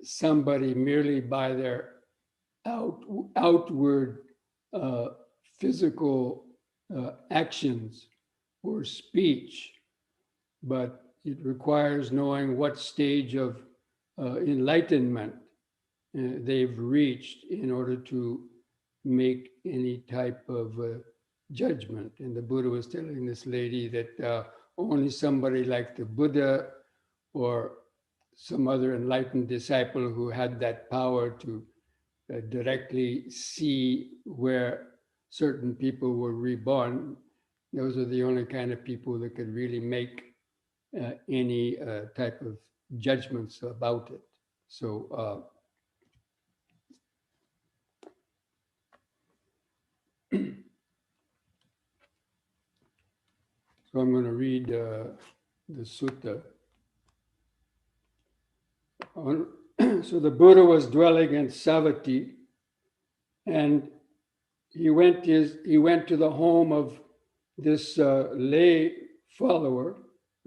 somebody merely by their outward physical actions or speech, but it requires knowing what stage of enlightenment they've reached in order to make any type of judgment. And the Buddha was telling this lady that only somebody like the Buddha or some other enlightened disciple who had that power to directly see where certain people were reborn, those are the only kind of people that could really make any type of judgments about it. So so I'm going to read the sutta. So the Buddha was dwelling in Savatthi, and he went to the home of this lay follower,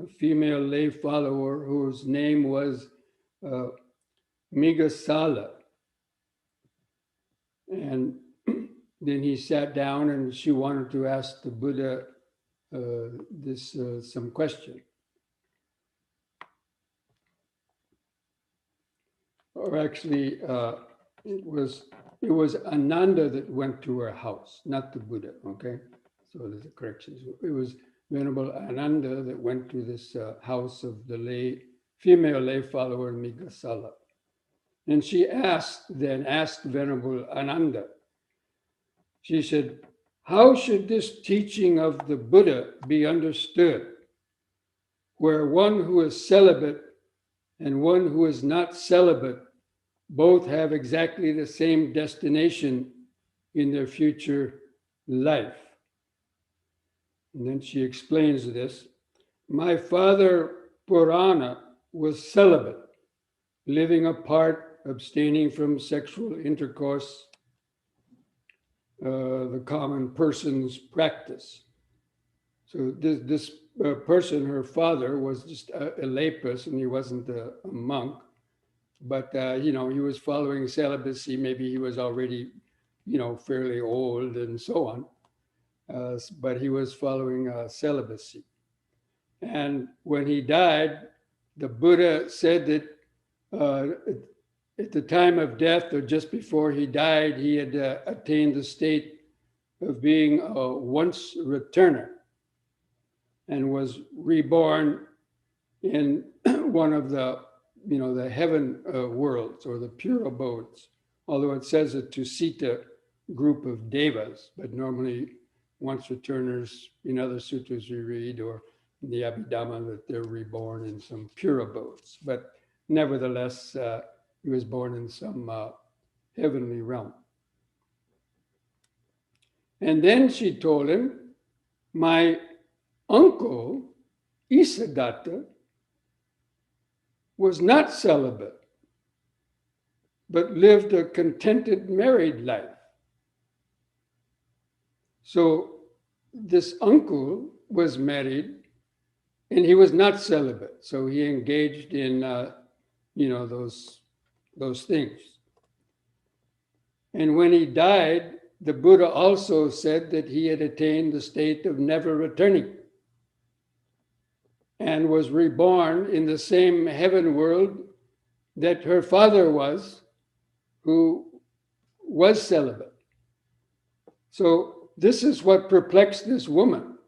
a female lay follower whose name was Migasala. And then he sat down, and she wanted to ask the Buddha some question. Or actually, it was Ananda that went to her house, not the Buddha. Okay, so there's a correction. So it was Venerable Ananda that went to this house of the female lay follower Migasala, and she asked Venerable Ananda. She said, "How should this teaching of the Buddha be understood, where one who is celibate and one who is not celibate both have exactly the same destination in their future life?" And then she explains this. "My father Purana was celibate, living apart, abstaining from sexual intercourse, the common person's practice." So this person, her father, was just a lay person. He wasn't a monk. But, he was following celibacy. Maybe he was already, fairly old and so on. But he was following celibacy. And when he died, the Buddha said that at the time of death or just before he died, he had attained the state of being a once returner and was reborn in one of the heaven worlds or the pure abodes, although it says a Tusita group of devas, but normally once returners in other sutras we read, or in the Abhidhamma, that they're reborn in some pure abodes. But nevertheless, he was born in some heavenly realm. And then she told him, "My uncle, Isadatta, was not celibate, but lived a contented married life." So this uncle was married and he was not celibate. So he engaged in, those things. And when he died, the Buddha also said that he had attained the state of never returning and was reborn in the same heaven world that her father was, who was celibate. So this is what perplexed this woman.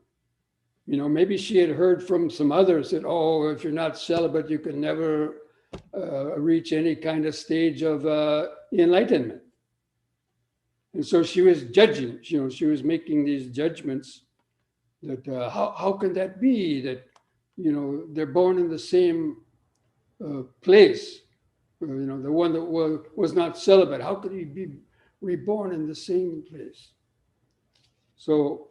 Maybe she had heard from some others that, oh, if you're not celibate, you can never reach any kind of stage of enlightenment. And so she was judging, she was making these judgments that how can that be that, they're born in the same place. The one that was not celibate, how could he be reborn in the same place? So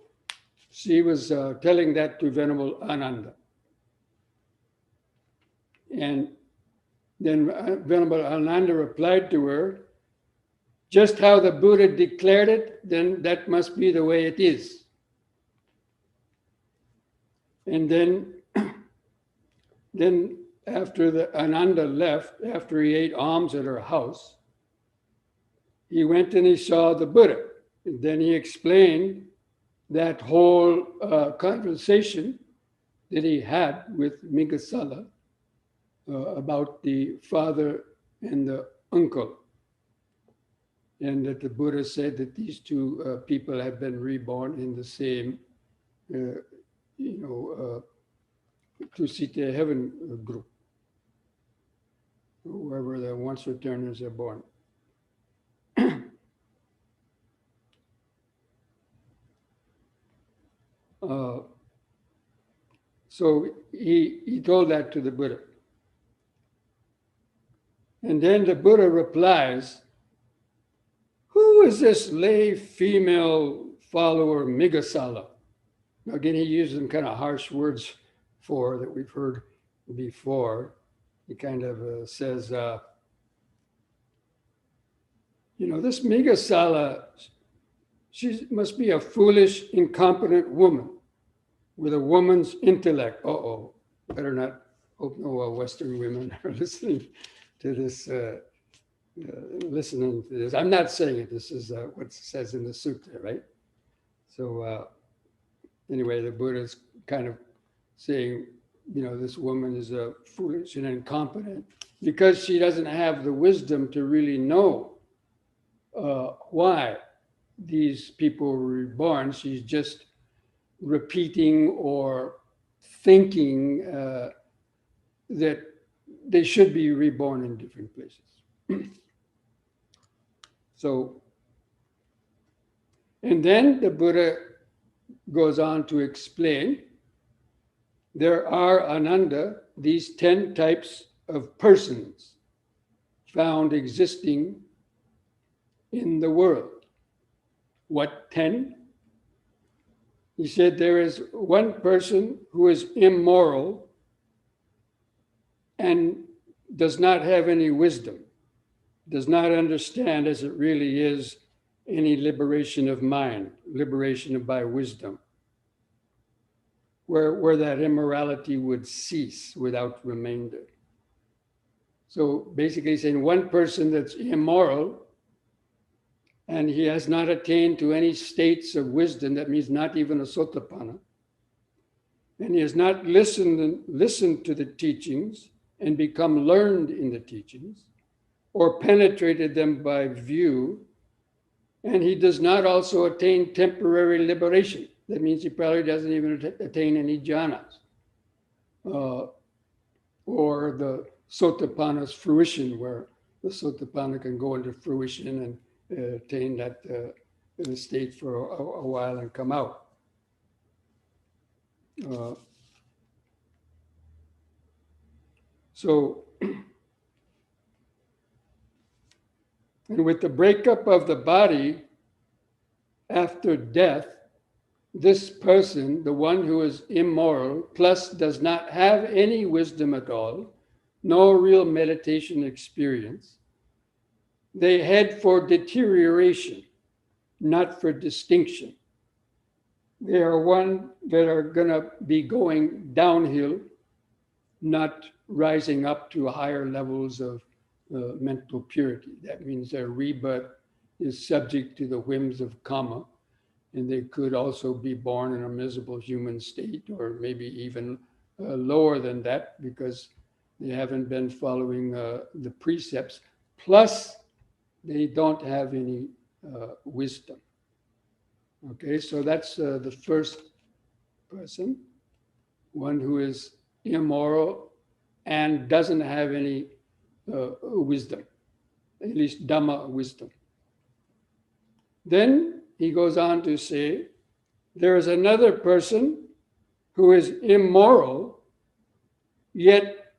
she was telling that to Venerable Ananda. And then Venerable Ananda replied to her, "Just how the Buddha declared it, then that must be the way it is." And then after the Ananda left, after he ate alms at her house, he went and he saw the Buddha. And then he explained that whole conversation that he had with Migasala about the father and the uncle. And that the Buddha said that these two people have been reborn in the same, Tusita heaven group, wherever the once returners are born. So he told that to the Buddha. And then the Buddha replies, "Who is this lay female follower Migasala?" Now again, he uses some kind of harsh words for that we've heard before. He kind of says, this Migasala, she must be a foolish, incompetent woman with a woman's intellect. Better not hope no Western women are listening to this. Listening to this, I'm not saying it. This is what it says in the Sutta, right? So anyway, the Buddha's kind of saying, this woman is a foolish and incompetent because she doesn't have the wisdom to really know why these people were reborn. She's just repeating or thinking that they should be reborn in different places. So, and then the Buddha goes on to explain there are, Ananda, these 10 types of persons found existing in the world. What 10? He said there is one person who is immoral and does not have any wisdom, does not understand as it really is any liberation of mind, liberation by wisdom, where that immorality would cease without remainder. So basically saying one person that's immoral and he has not attained to any states of wisdom, that means not even a sotapanna, and he has not listened to the teachings and become learned in the teachings, or penetrated them by view, and he does not also attain temporary liberation. That means he probably doesn't even attain any jhanas, or the sotapanna's fruition, where the sotapanna can go into fruition and attain that state for a while and come out. And with the breakup of the body after death, this person, the one who is immoral, plus does not have any wisdom at all, no real meditation experience, they head for deterioration, not for distinction. They are one that are going to be going downhill, not rising up to higher levels of mental purity. That means their rebirth is subject to the whims of kama, and they could also be born in a miserable human state, or maybe even lower than that, because they haven't been following the precepts. Plus, they don't have any wisdom. Okay, so that's the first person, one who is immoral and doesn't have any wisdom, at least Dhamma wisdom. Then he goes on to say, there is another person who is immoral, yet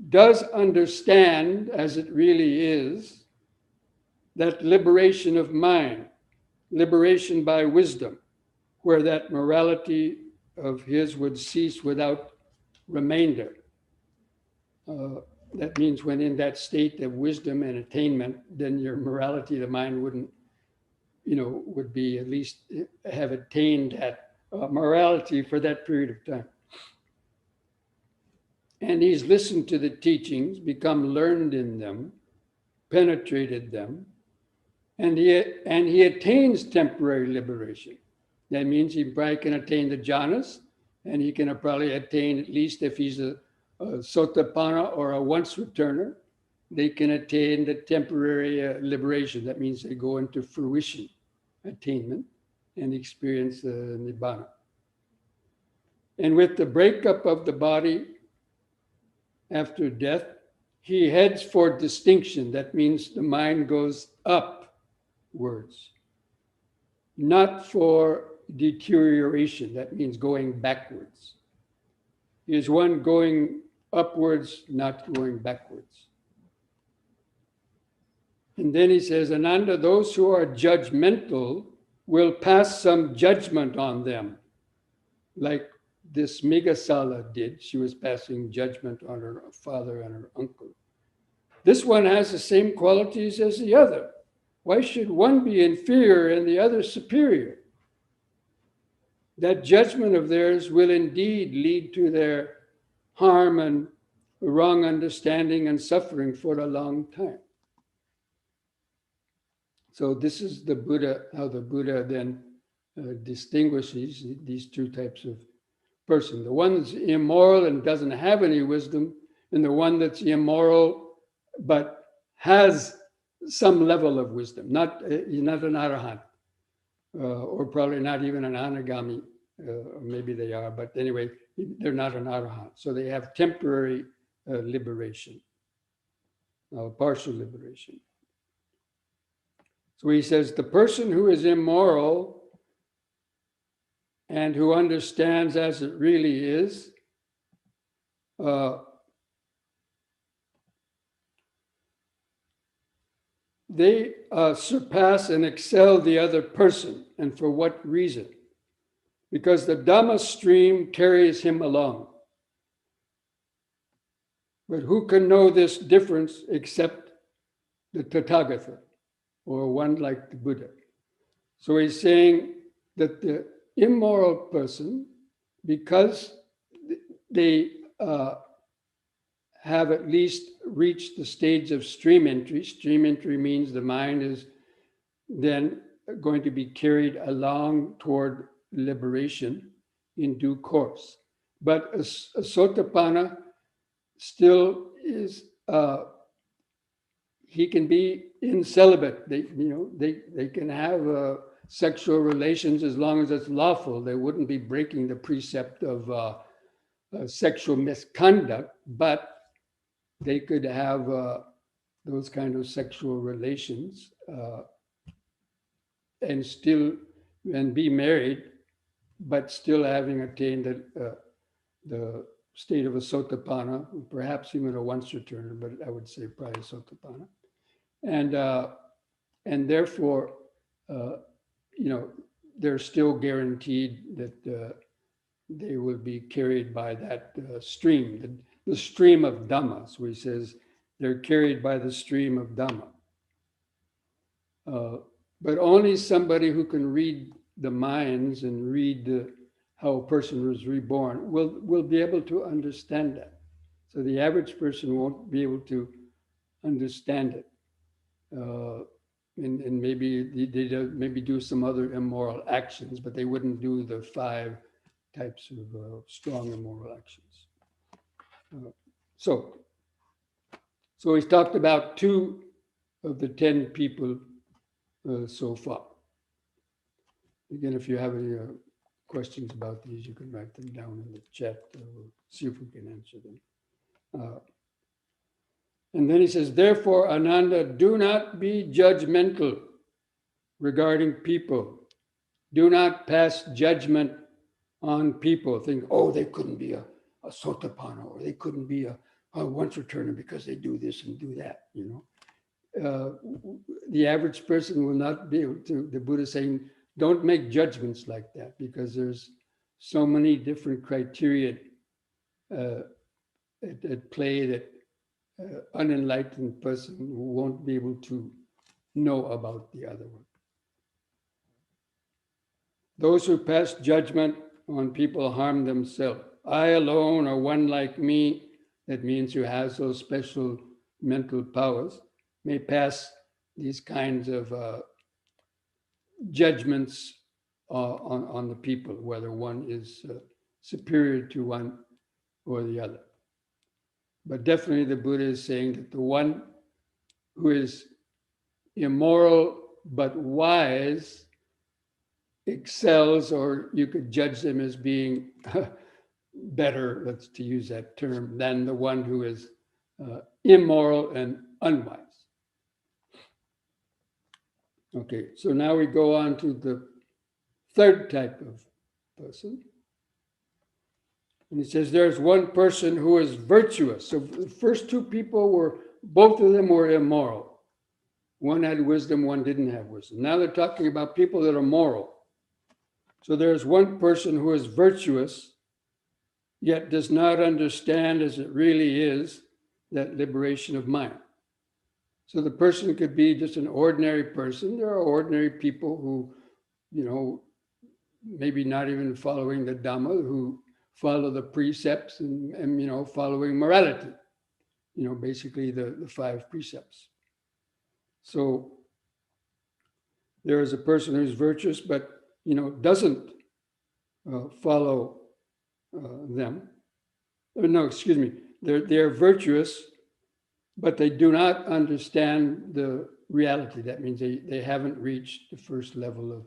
does understand as it really is that liberation of mind, liberation by wisdom, where that morality of his would cease without remainder. That means when in that state of wisdom and attainment, then your morality of the mind wouldn't, would be at least have attained that morality for that period of time. and he's listened to the teachings, become learned in them, penetrated them, and he attains temporary liberation. That means he probably can attain the jhanas, and he can probably attain, at least if he's a sotapanna or a once returner, they can attain the temporary liberation. That means they go into fruition, attainment, and experience nibbana. And with the breakup of the body after death, he heads for distinction. That means the mind goes upwards, not for deterioration. That means going backwards. He is one going upwards, not going backwards. And then he says, Ananda, those who are judgmental will pass some judgment on them, like this Migasala did. She was passing judgment on her father and her uncle. This one has the same qualities as the other. Why should one be inferior and the other superior? That judgment of theirs will indeed lead to their harm and wrong understanding and suffering for a long time. So this is the Buddha, how the Buddha then distinguishes these two types of person. The one that's immoral and doesn't have any wisdom, and the one that's immoral but has some level of wisdom. He's not an arahant, or probably not even an anagami, or maybe they are, but anyway, they're not an arahant. So they have temporary liberation, partial liberation. So he says, the person who is immoral and who understands as it really is, they surpass and excel the other person. And for what reason? Because the Dhamma stream carries him along. But who can know this difference except the Tathagata, or one like the Buddha? So he's saying that the immoral person, because they have at least reached the stage of stream entry. Stream entry means the mind is then going to be carried along toward liberation in due course. But a sotapanna still is, he can be in celibate. They can have sexual relations as long as it's lawful. They wouldn't be breaking the precept of sexual misconduct, but they could have those kind of sexual relations and be married, but still having attained the state of a sotapanna, perhaps even a once returner, but I would say probably a sotapanna, and therefore, they're still guaranteed that they will be carried by that stream, the stream of Dhamma. So he says they're carried by the stream of Dhamma. But only somebody who can read the minds and read how a person was reborn will be able to understand that. So the average person won't be able to understand it. And maybe they maybe do some other immoral actions, but they wouldn't do the 5 types of strong immoral actions. So he's talked about 2 of the 10 people so far. Again, if you have any questions about these, you can write them down in the chat. We'll see if we can answer them. And then he says, therefore, Ananda, do not be judgmental regarding people. Do not pass judgment on people. Think, oh, they couldn't be a sotapanna, or they couldn't be a once returner because they do this and do that, the average person will not be able to. The Buddha is saying, don't make judgments like that, because there's so many different criteria at play that unenlightened person won't be able to know about the other one. Those who pass judgment on people harm themselves. I alone, or one like me, that means who has those special mental powers, may pass these kinds of judgments on the people, whether one is superior to one or the other. But definitely the Buddha is saying that the one who is immoral but wise excels, or you could judge them as being better, let's to use that term, than the one who is immoral and unwise. Okay, so now we go on to the third type of person. And he says there's one person who is virtuous. So the first two people were, both of them were immoral. One had wisdom, one didn't have wisdom. Now they're talking about people that are moral. So there's one person who is virtuous, yet does not understand as it really is that liberation of mind. So the person could be just an ordinary person. There are ordinary people who, maybe not even following the Dhamma, who follow the precepts and following morality, basically the 5 precepts. So there is a person who's virtuous, but, doesn't follow them. No, excuse me. They're virtuous, but they do not understand the reality. That means they haven't reached the first level of,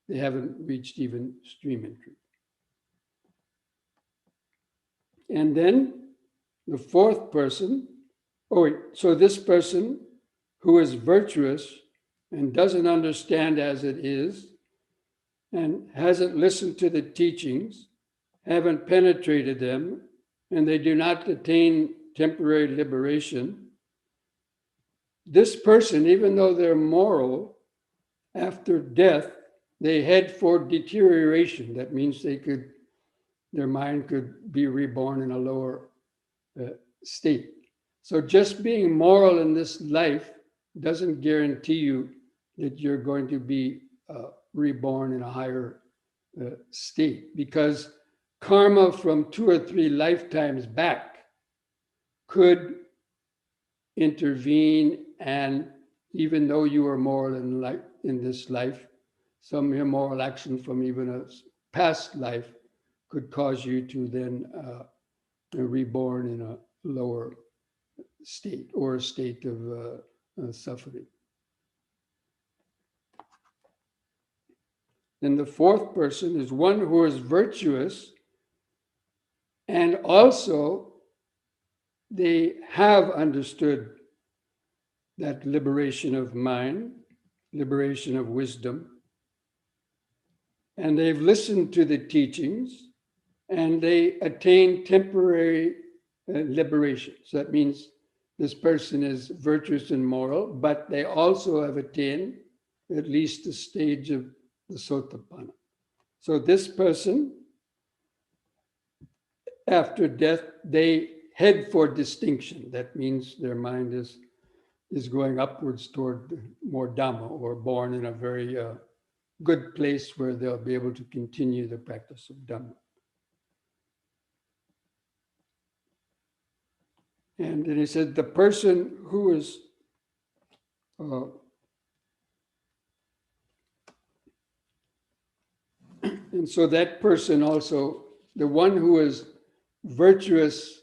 they haven't reached even stream entry. And then the fourth person, so this person who is virtuous and doesn't understand as it is, and hasn't listened to the teachings, haven't penetrated them, and they do not attain temporary liberation, this person, even though they're moral, after death, they head for deterioration. That means their mind could be reborn in a lower state. So just being moral in this life doesn't guarantee you that you're going to be reborn in a higher state, because karma from 2 or 3 lifetimes back could intervene, and even though you are moral in this life, some immoral action from even a past life could cause you to then reborn in a lower state or a state of suffering. Then the fourth person is one who is virtuous, and also they have understood that liberation of mind, liberation of wisdom, and they've listened to the teachings, and they attain temporary liberation. So that means this person is virtuous and moral, but they also have attained at least the stage of the Sotapanna. So this person, after death, they head for distinction. That means their mind is going upwards toward more Dhamma, or born in a very good place where they'll be able to continue the practice of Dhamma. And then he said, the person who is and so that person also, the one who is virtuous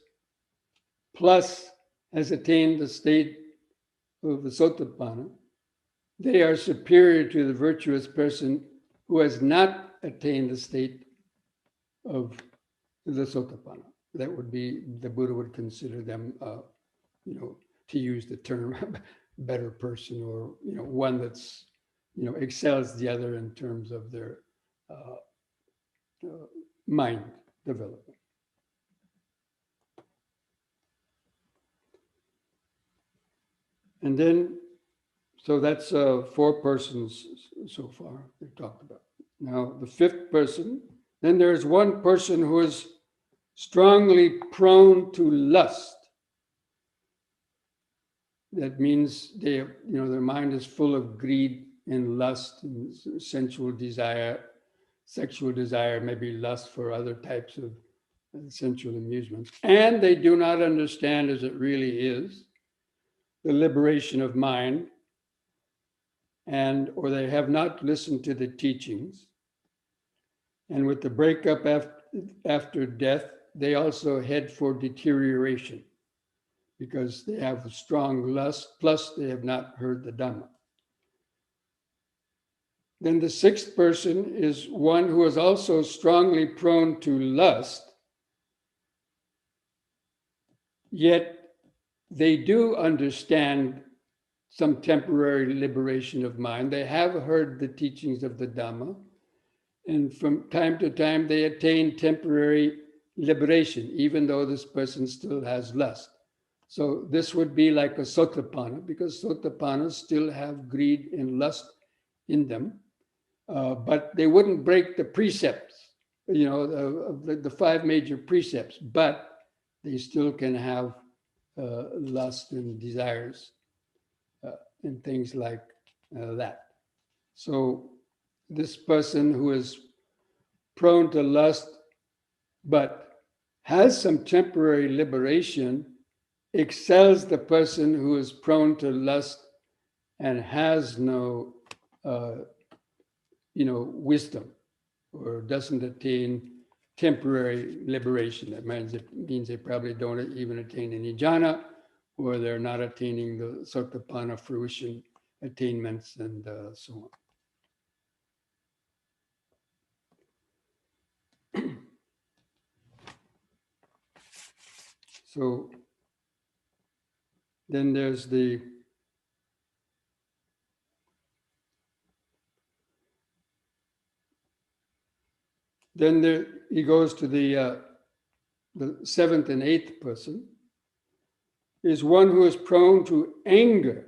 plus has attained the state of the Sotapanna, they are superior to the virtuous person who has not attained the state of the Sotapanna. That would be, the Buddha would consider them, to use the term, better person, or, one that's, excels the other in terms of their mind development. And then, so that's 4 persons so far we've talked about. Now, the 5th person, then there's one person who is strongly prone to lust. That means their mind is full of greed and lust and sensual desire, sexual desire, maybe lust for other types of sensual amusements, and they do not understand as it really is the liberation of mind, or they have not listened to the teachings. And with the breakup after death, they also head for deterioration because they have strong lust, plus they have not heard the Dhamma. Then the sixth person is one who is also strongly prone to lust, yet they do understand some temporary liberation of mind. They have heard the teachings of the Dhamma, and from time to time they attain temporary liberation, even though this person still has lust. So this would be like a Sotapanna, because Sotapannas still have greed and lust in them, but they wouldn't break the precepts, the five major precepts, but they still can have lust and desires and things like that. So this person who is prone to lust but has some temporary liberation excels the person who is prone to lust and has no wisdom, or doesn't attain temporary liberation. That means they probably don't even attain any jhana, or they're not attaining the sotapanna fruition attainments, and so on. So then there's he goes to the seventh and eighth person, is one who is prone to anger.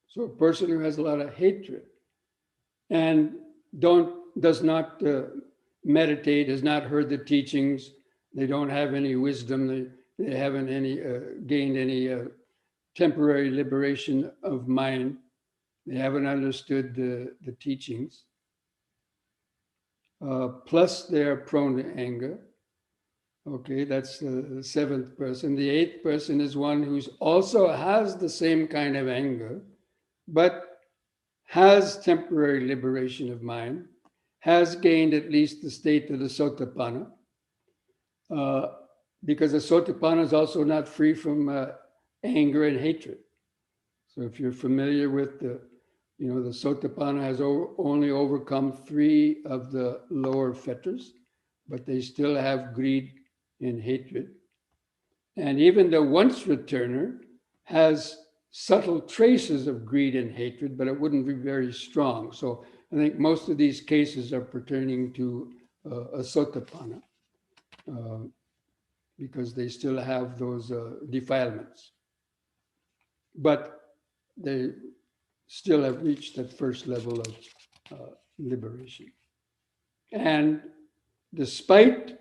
So a person who has a lot of hatred and does not meditate, has not heard the teachings, they don't have any wisdom, they haven't gained any temporary liberation of mind, they haven't understood the teachings. Plus they are prone to anger. Okay, that's the seventh person. The eighth person is one who also has the same kind of anger, but has temporary liberation of mind, has gained at least the state of the Sotapanna, because the Sotapanna is also not free from anger and hatred. So if you're familiar with the Sotapanna has only overcome 3 of the lower fetters, but they still have greed and hatred. And even the once returner has subtle traces of greed and hatred, but it wouldn't be very strong. So I think most of these cases are pertaining to a Sotapanna, because they still have those defilements. But they still have reached that first level of liberation. And despite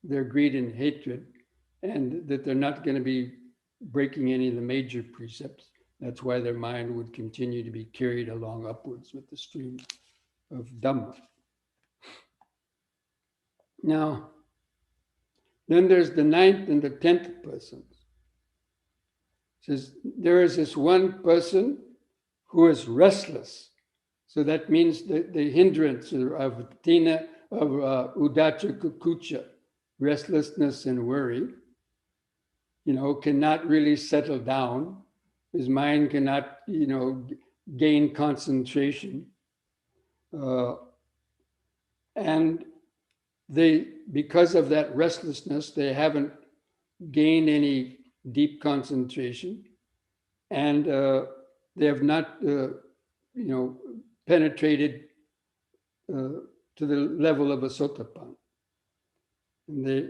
their greed and hatred, and that they're not going to be breaking any of the major precepts, that's why their mind would continue to be carried along upwards with the stream of Dhamma. Now, then there's the 9th and the 10th persons. It says, there is this one person who is restless. So that means the hindrance of tina, of udacha kukucha, restlessness and worry, cannot really settle down. His mind cannot, gain concentration. And because of that restlessness, they haven't gained any deep concentration, and they have not, penetrated to the level of a sotapanna. And they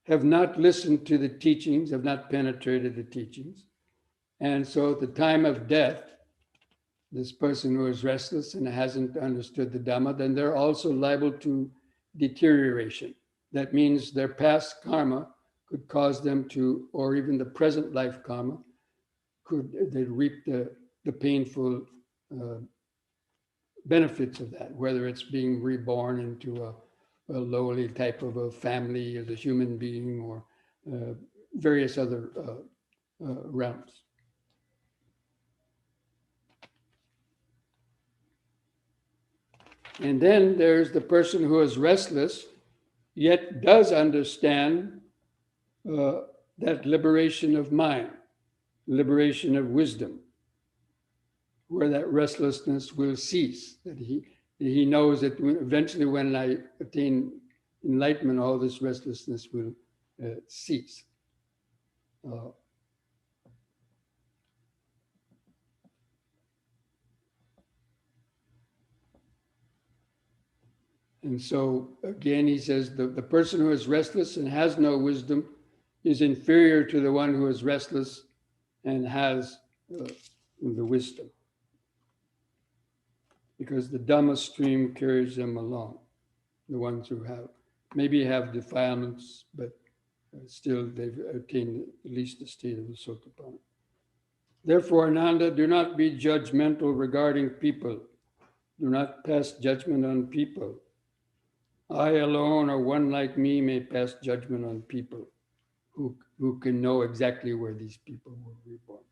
have not listened to the teachings, have not penetrated the teachings. And so at the time of death, this person who is restless and hasn't understood the Dhamma, then they're also liable to deterioration. That means their past karma could cause them to, or even the present life karma, they reap the painful benefits of that, whether it's being reborn into lowly type of a family as a human being, or various other realms. And then there's the person who is restless, yet does understand that liberation of mind, liberation of wisdom, where that restlessness will cease, that he knows that eventually when I attain enlightenment, all this restlessness will cease. And so again, he says, the person who is restless and has no wisdom is inferior to the one who is restless and has the wisdom. Because the Dhamma stream carries them along. The ones who maybe have defilements, but still they've attained at least the state of the Sotapanna. Therefore, Ananda, do not be judgmental regarding people. Do not pass judgment on people. I alone, or one like me, may pass judgment on people who can know exactly where these people were reborn.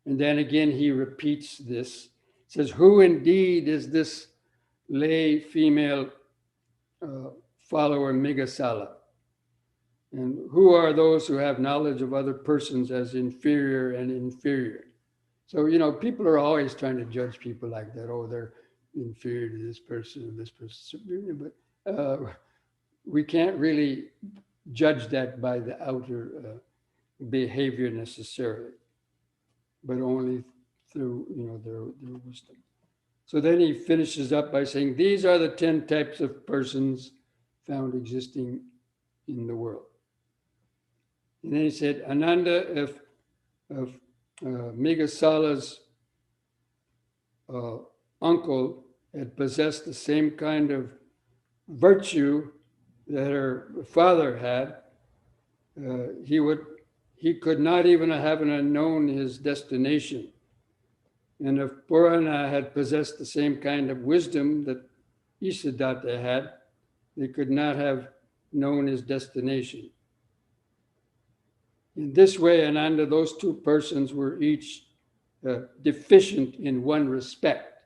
And then again, he repeats this. Says, who indeed is this lay female follower Migasala? And who are those who have knowledge of other persons as inferior and inferior? So, people are always trying to judge people like that. Oh, they're inferior to this person and this person. But we can't really judge that by the outer behavior necessarily, but only through, their wisdom. So then he finishes up by saying, these are the 10 types of persons found existing in the world. And then he said, Ananda, if Migasala's uncle had possessed the same kind of virtue that her father had, he could not even have known his destination. And if Purana had possessed the same kind of wisdom that Isadatta had, they could not have known his destination. In this way, Ananda, those two persons were each deficient in one respect.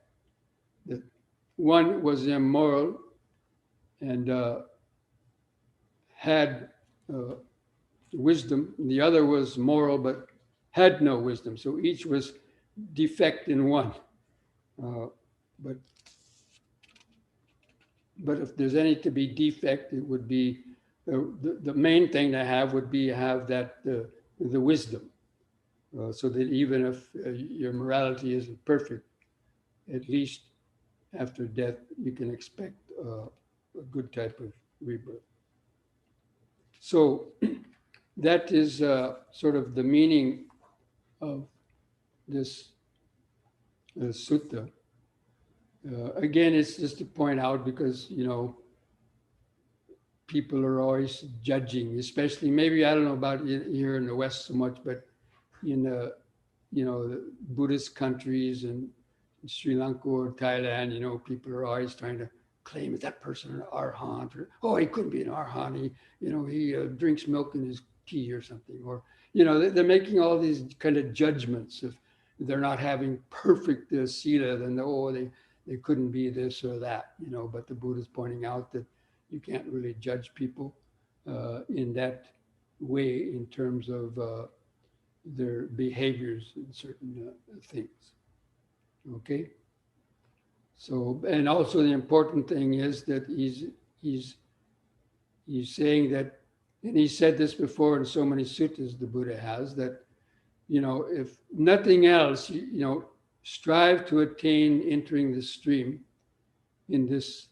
That one was immoral and had wisdom, and the other was moral but had no wisdom. So each was defect in one. But if there's any to be defect, it would be the main thing to have would be have that the wisdom, so that even if your morality isn't perfect, at least after death you can expect a good type of rebirth. So that is sort of the meaning of this sutta. Again, it's just to point out because, people are always judging, especially maybe, I don't know about here in the West so much, but in the Buddhist countries and Sri Lanka or Thailand, people are always trying to claim, is that person an arhat? Or, oh, he couldn't be an arhat. He drinks milk in his tea or something. Or, they're making all these kind of judgments. If they're not having perfect sila, then they couldn't be this or that, but the Buddha is pointing out that you can't really judge people in that way in terms of their behaviors in certain things. Okay? So, and also the important thing is that he's saying that, and he said this before in so many suttas the Buddha has, that, if nothing else, strive to attain entering the stream in this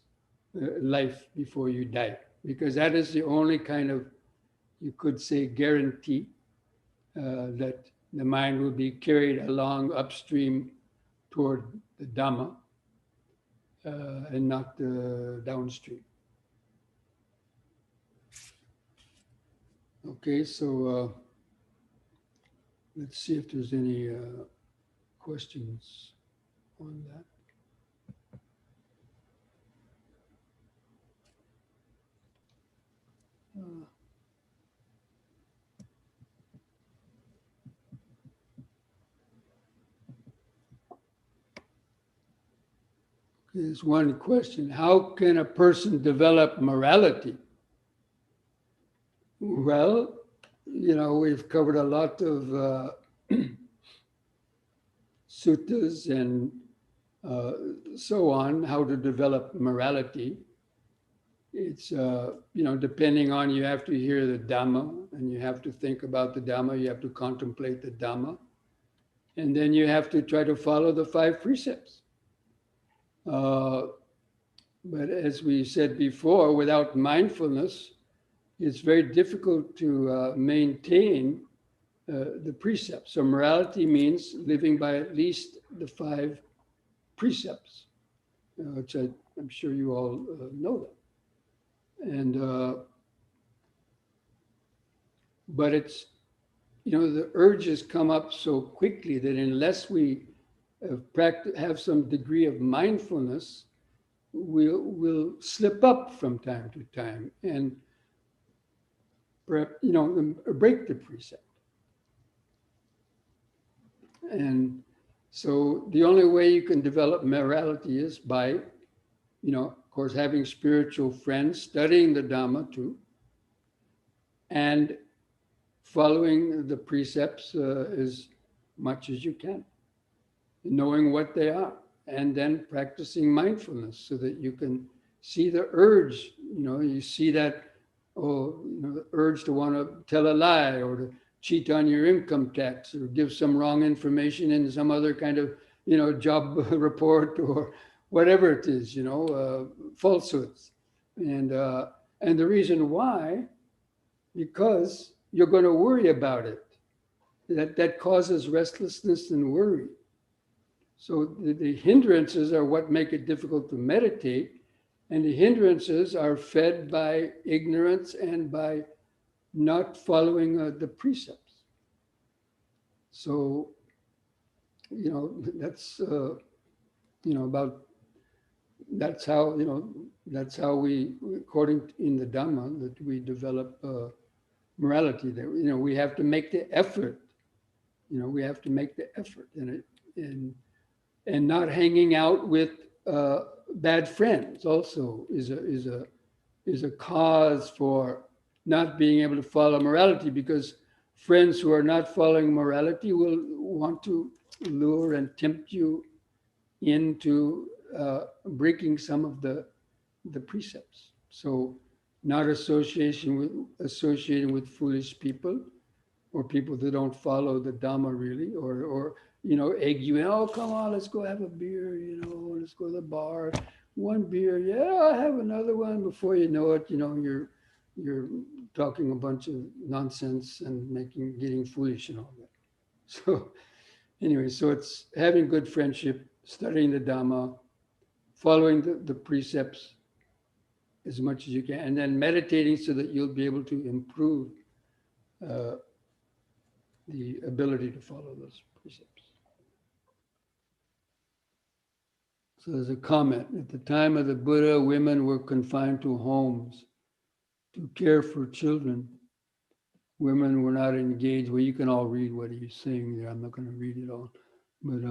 life before you die, because that is the only kind of, you could say, guarantee that the mind will be carried along upstream toward the Dhamma and not downstream. Okay, so let's see if there's any questions on that. There's one question. How can a person develop morality? Well, we've covered a lot of suttas and so on, how to develop morality. It's, depending on, you have to hear the Dhamma and you have to think about the Dhamma, you have to contemplate the Dhamma, and then you have to try to follow the 5 precepts. But as we said before, without mindfulness, it's very difficult to maintain the precepts. So morality means living by at least the 5 precepts, which I'm sure you all know that. And but it's, the urges come up so quickly that unless we have some degree of mindfulness, we'll slip up from time to time and break the precept. And so the only way you can develop morality is by, of course, having spiritual friends, studying the Dhamma too, and following the precepts as much as you can, knowing what they are, and then practicing mindfulness so that you can see the urge. You see that, the urge to want to tell a lie or to cheat on your income tax or give some wrong information in some other kind of, job report or whatever it is, falsehoods. And the reason why, because you're going to worry about it. That causes restlessness and worry. So the hindrances are what make it difficult to meditate, and the hindrances are fed by ignorance and by not following the precepts. So, that's about. That's how we, according in the Dhamma, that we develop morality. That we have to make the effort. We have to make the effort, and not hanging out with bad friends also is a cause for not being able to follow morality, because friends who are not following morality will want to lure and tempt you into breaking some of the precepts. So not associating with foolish people or people that don't follow the Dhamma really, or egg you in, oh, come on, let's go have a beer, let's go to the bar. One beer, yeah, I'll have another one. Before you know it, you're talking a bunch of nonsense and getting foolish and all that. So anyway, so it's having good friendship, studying the Dhamma, following the precepts as much as you can, and then meditating so that you'll be able to improve the ability to follow those precepts. So there's a comment. At the time of the Buddha, women were confined to homes to care for children. Women were not engaged. Well, you can all read what he's saying there. I'm not going to read it all. But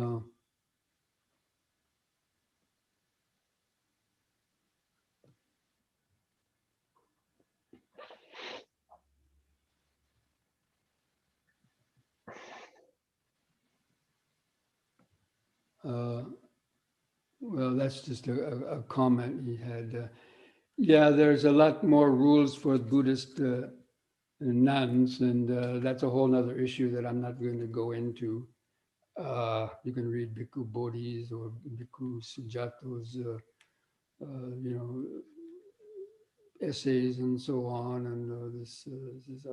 well, that's just a comment he had. Yeah, there's a lot more rules for Buddhist nuns, and that's a whole other issue that I'm not going to go into. You can read Bhikkhu Bodhi's or Bhikkhu Sujato's, essays and so on, and this is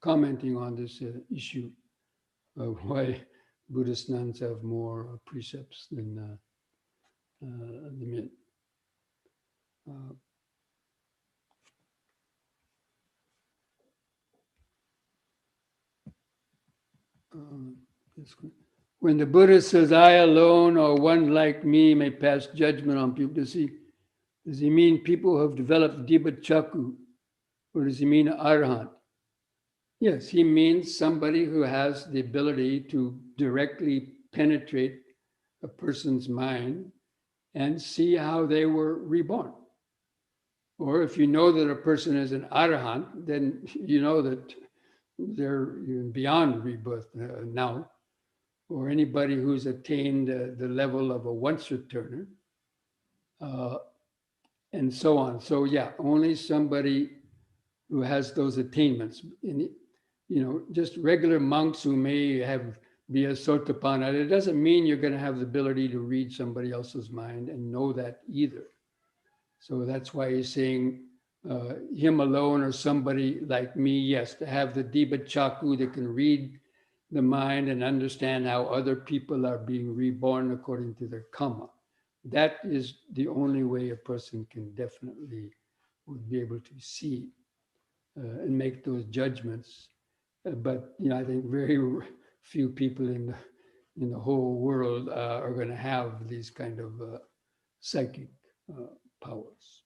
commenting on this issue of why Buddhist nuns have more precepts than the men. When the Buddha says, I alone or one like me may pass judgment on people, does he mean people who have developed Dibba Chakku, What does he mean, arhat? Yes, he means somebody who has the ability to directly penetrate a person's mind and see how they were reborn. Or if you know that a person is an arahant, then you know that they're beyond rebirth now. Or anybody who's attained the level of a once returner, and so on. So yeah, only somebody who has those attainments. And, just regular monks who may be a sotapanna, it doesn't mean you're going to have the ability to read somebody else's mind and know that either. So that's why he's saying him alone or somebody like me, yes, to have the Diba Chaku that can read the mind and understand how other people are being reborn according to their karma. That is the only way a person can definitely would be able to see and make those judgments. But I think very few people in the whole world are going to have these kind of psychic powers.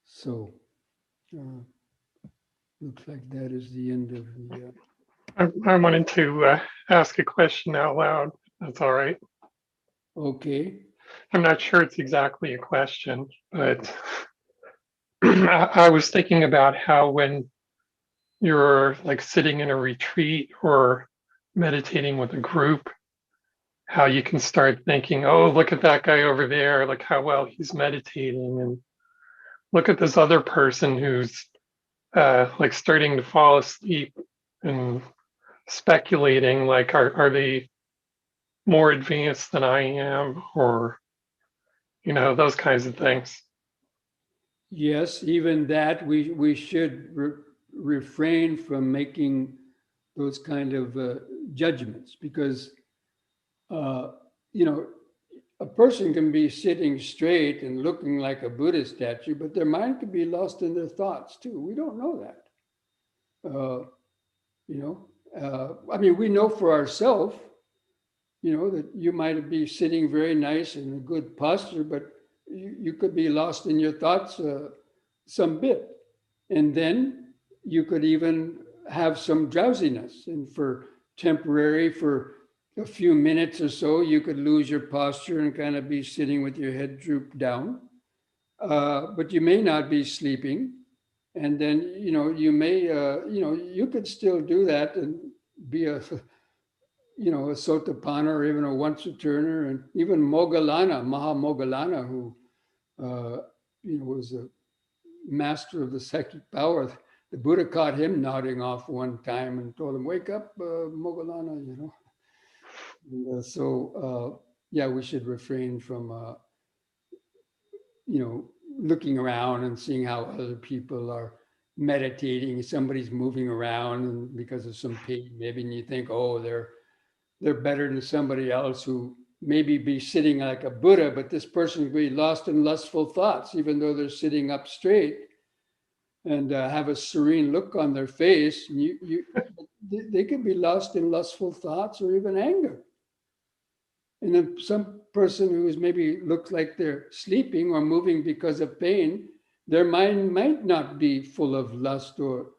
So looks like that is the end of the. I wanted to ask a question out loud. That's all right. Okay. I'm not sure it's exactly a question, but I was thinking about how when you're like sitting in a retreat or meditating with a group, how you can start thinking, oh, look at that guy over there, like how well he's meditating, and look at this other person who's like starting to fall asleep, and speculating like are they more advanced than I am, or those kinds of things. Yes, even that we should refrain from making those kind of judgments, because a person can be sitting straight and looking like a Buddha statue, but their mind could be lost in their thoughts too. We don't know that. I mean, we know for ourselves, that you might be sitting very nice in a good posture, but you could be lost in your thoughts some bit. And then you could even have some drowsiness. And for a few minutes or so, you could lose your posture and kind of be sitting with your head drooped down. But you may not be sleeping. And then, you may, you could still do that and be a Sotapanna or even a once returner, and even Moggallana, Mahamoggallana, who was a master of the psychic power. The Buddha caught him nodding off one time and told him, "Wake up, Moggallana," And, yeah, we should refrain from looking around and seeing how other people are meditating. Somebody's moving around and because of some pain, maybe, and you think, oh, they're better than somebody else who maybe be sitting like a Buddha, but this person could be lost in lustful thoughts, even though they're sitting up straight and have a serene look on their face. And they could be lost in lustful thoughts or even anger. And then some person who is maybe looks like they're sleeping or moving because of pain, their mind might not be full of lust or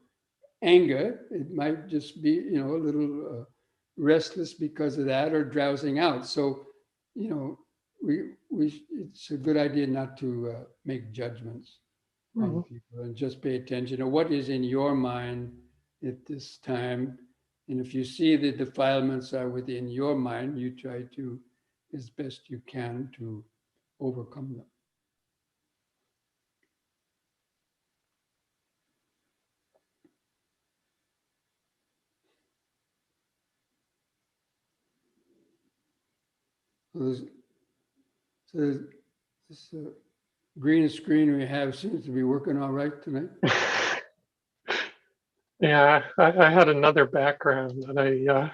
anger. It might just be, a little restless because of that or drowsing out. So, it's a good idea not to make judgments on people and just pay attention to what is in your mind at this time. And if you see the defilements are within your mind, you try to, as best you can, to overcome them. So this green screen we have seems to be working all right tonight. Yeah, I had another background that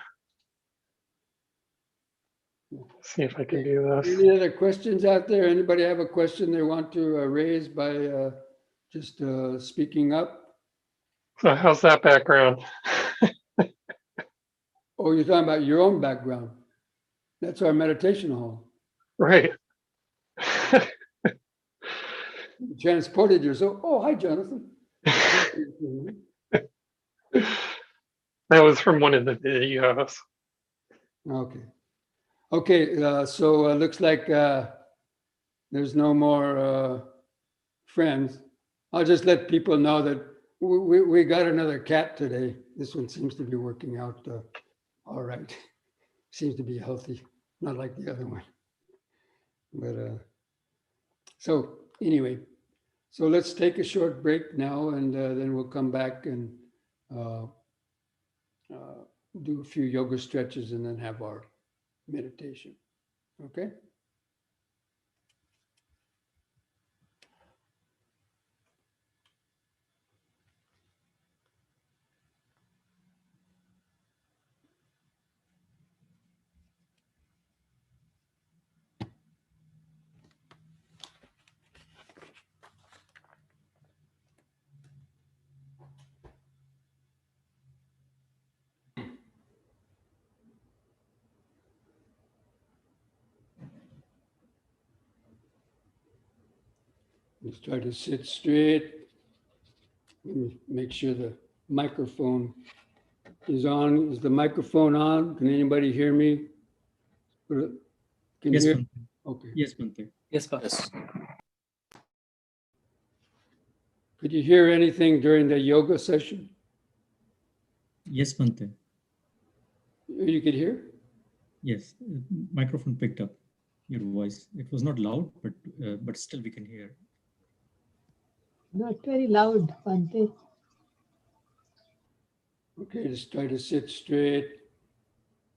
see if I can do this. Any other questions out there? Anybody have a question they want to raise by just speaking up? So how's that background? Oh, you're talking about your own background. That's our meditation hall. Right. transported yourself. Oh, hi, Jonathan. That was from one of the videos. Okay. Okay, so looks like there's no more friends. I'll just let people know that we got another cat today. This one seems to be working out all right. Seems to be healthy, not like the other one. But so anyway, so let's take a short break now, and then we'll come back and uh, do a few yoga stretches and then have our meditation. Okay? Let's try to sit straight. Let me make sure the microphone is on. Is the microphone on? Can anybody hear me? Can Yes, you hear? Bhante. Okay. Yes, Bhante. Yes, boss. Could you hear anything during the yoga session? Yes, Bhante. You could hear? Yes, microphone picked up your voice. It was not loud, but still we can hear. Not very loud, Bhante. Okay, just try to sit straight.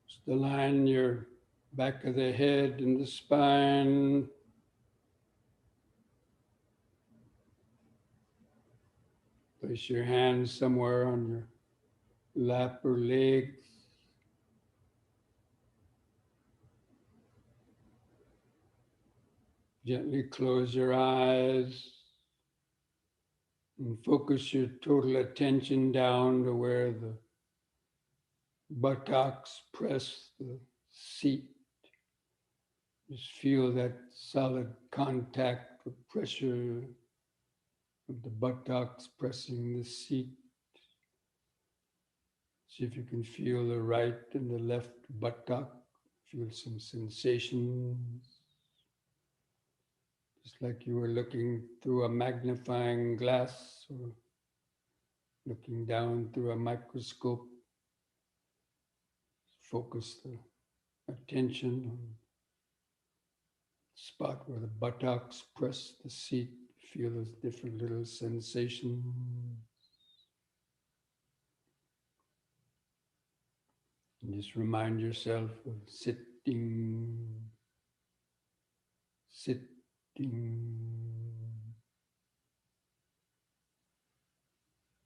Just align your back of the head and the spine. Place your hands somewhere on your lap or legs. Gently close your eyes and focus your total attention down to where the buttocks press the seat. Just feel that solid contact or pressure of the buttocks pressing the seat. See if you can feel the right and the left buttock. Feel some sensations. Just like you were looking through a magnifying glass or looking down through a microscope. Focus the attention on the spot where the buttocks press the seat. Feel those different little sensations. And just remind yourself of sitting,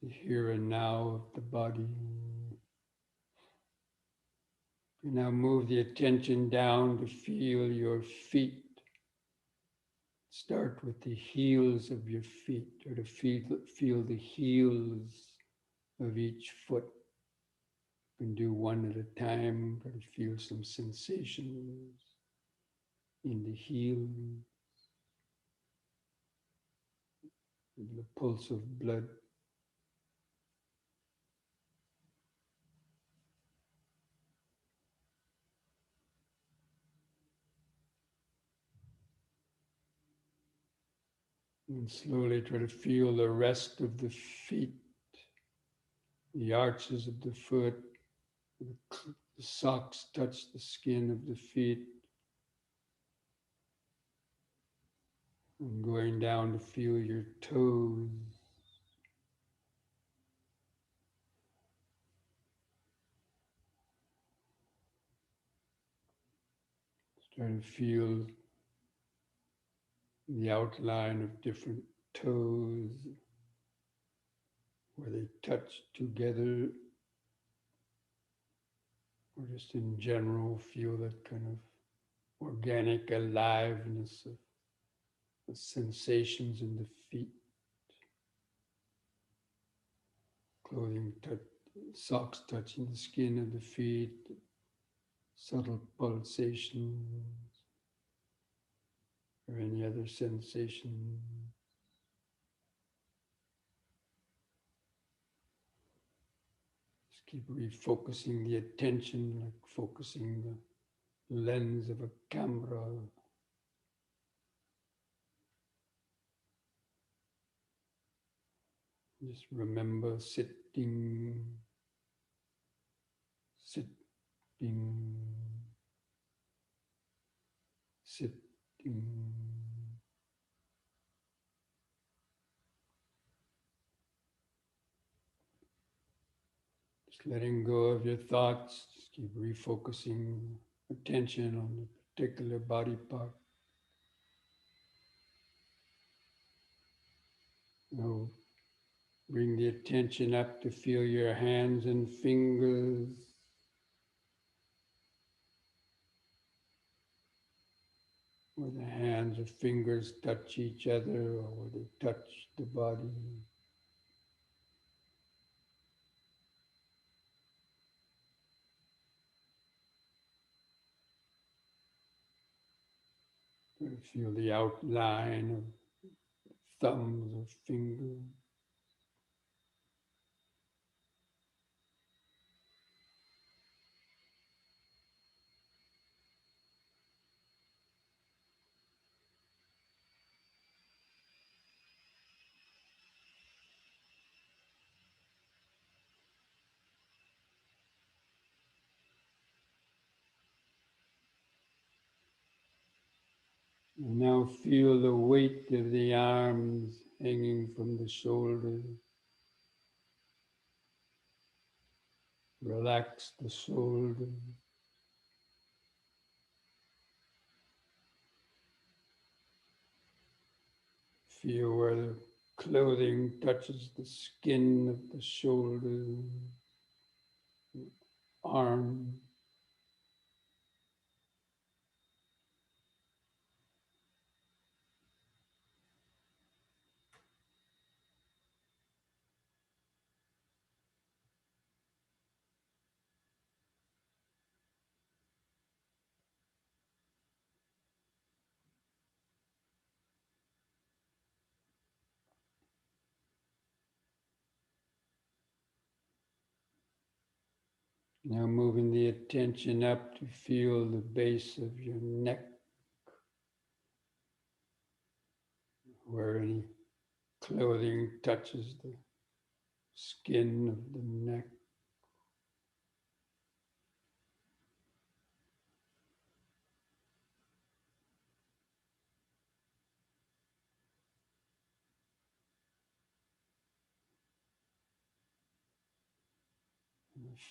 the here and now of the body. You now move the attention down to feel your feet. Start with the heels of your feet, or to feel the heels of each foot. You can do one at a time, but feel some sensations in the heel, the pulse of blood. And slowly try to feel the rest of the feet, the arches of the foot, the socks touch the skin of the feet. And going down to feel your toes. Try to feel the outline of different toes, where they touch together, or just in general feel that kind of organic aliveness of the sensations in the feet. Clothing touch, socks touching the skin of the feet, subtle pulsations, or any other sensation. keep refocusing the attention, like focusing the lens of a camera. Just remember sitting, sitting, sitting. Just letting go of your thoughts, just keep refocusing attention on the particular body part. Now, bring the attention up to feel your hands and fingers. Where the hands or fingers touch each other, or where they touch the body. Feel the outline of thumbs or fingers. And now feel the weight of the arms hanging from the shoulders. Relax the shoulders. Feel where the clothing touches the skin of the shoulders, arms. Now moving the attention up to feel the base of your neck, where any clothing touches the skin of the neck.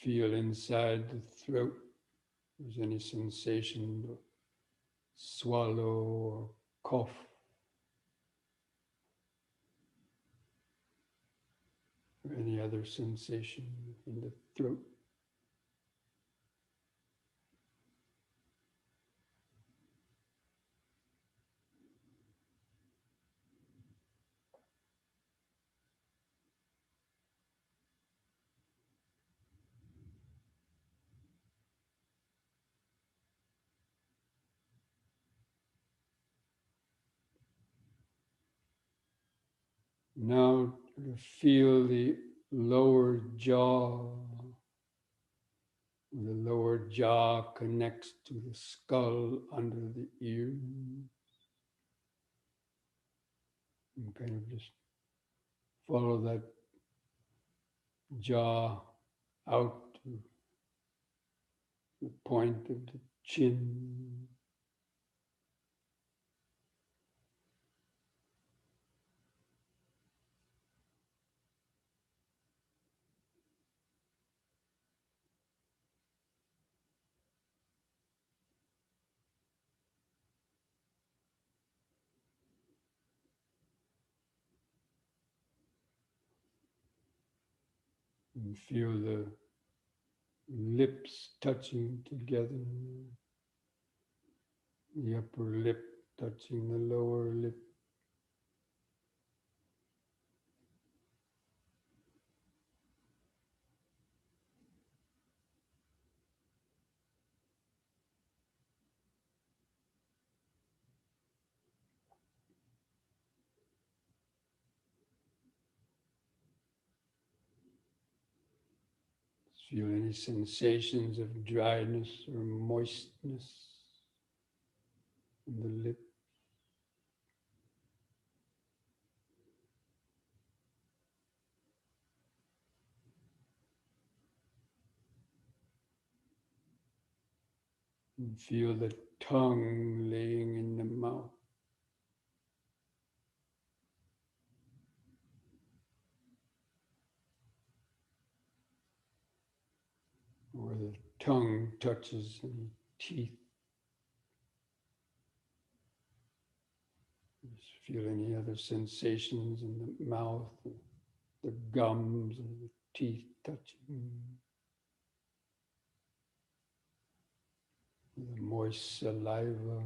Feel inside the throat, if there's any sensation to swallow or cough. Or any other sensation in the throat. Now to feel the lower jaw. The lower jaw connects to the skull under the ear. And kind of just follow that jaw out to the point of the chin. And feel the lips touching together. The upper lip touching the lower lip. Feel any sensations of dryness or moistness in the lip. And feel the tongue laying in the mouth. Or the tongue touches any teeth. Just feel any other sensations in the mouth, the gums and the teeth touching. The moist saliva.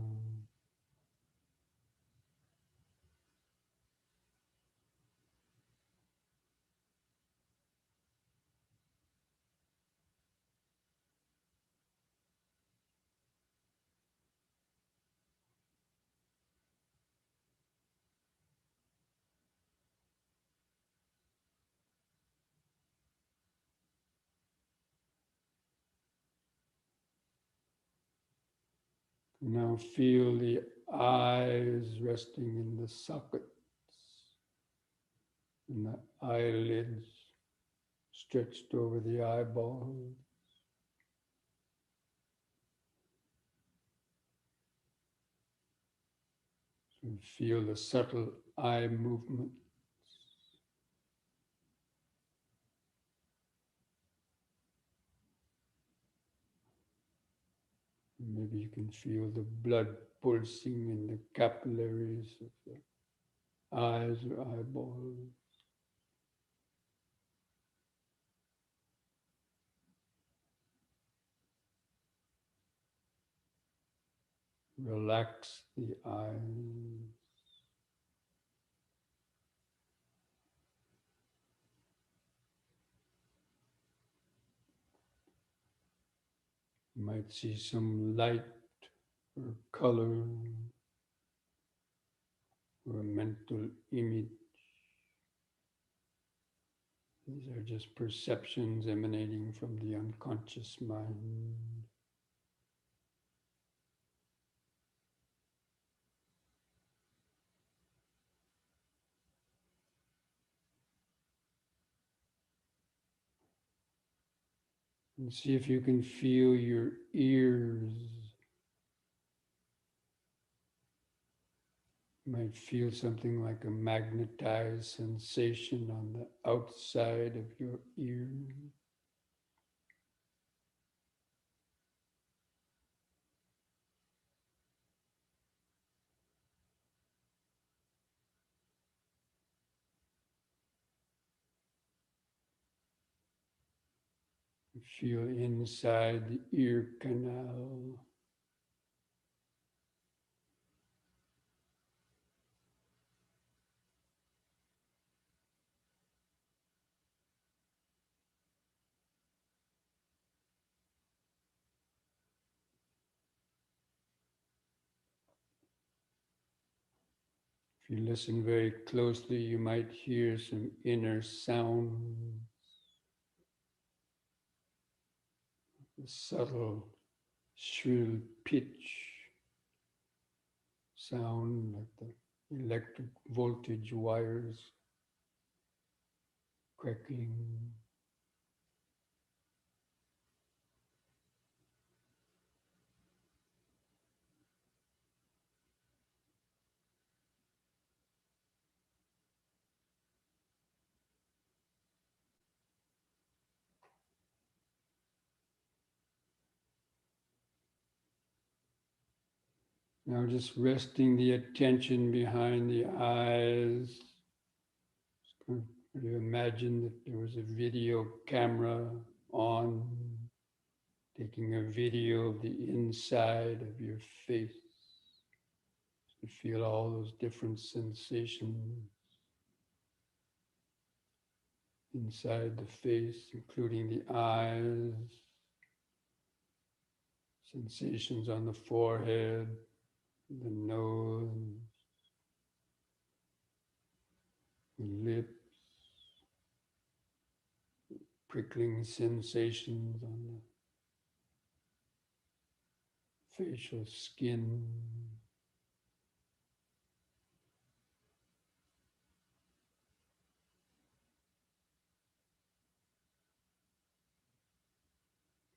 Now feel the eyes resting in the sockets and the eyelids stretched over the eyeballs. So feel the subtle eye movement. Maybe you can feel the blood pulsing in the capillaries of the eyes or eyeballs. Relax the eyes. You might see some light or color or a mental image. These are just perceptions emanating from the unconscious mind. And see if you can feel your ears. You might feel something like a magnetized sensation on the outside of your ear. Feel inside the ear canal. If you listen very closely, you might hear some inner sound, a subtle, shrill pitch sound like the electric voltage wires crackling. Now just resting the attention behind the eyes. You imagine that there was a video camera on, taking a video of the inside of your face. You feel all those different sensations inside the face, including the eyes, sensations on the forehead, the nose, the lips, prickling sensations on the facial skin.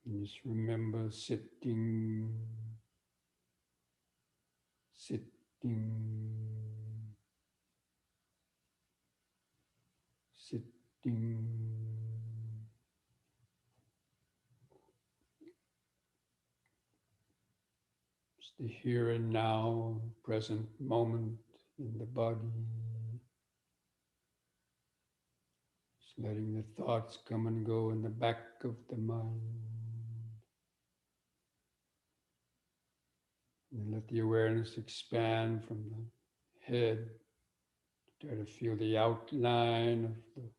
And just remember sitting, sitting. Just the here and now, present moment in the body. Just letting the thoughts come and go in the back of the mind. And let the awareness expand from the head. Try to feel the outline of the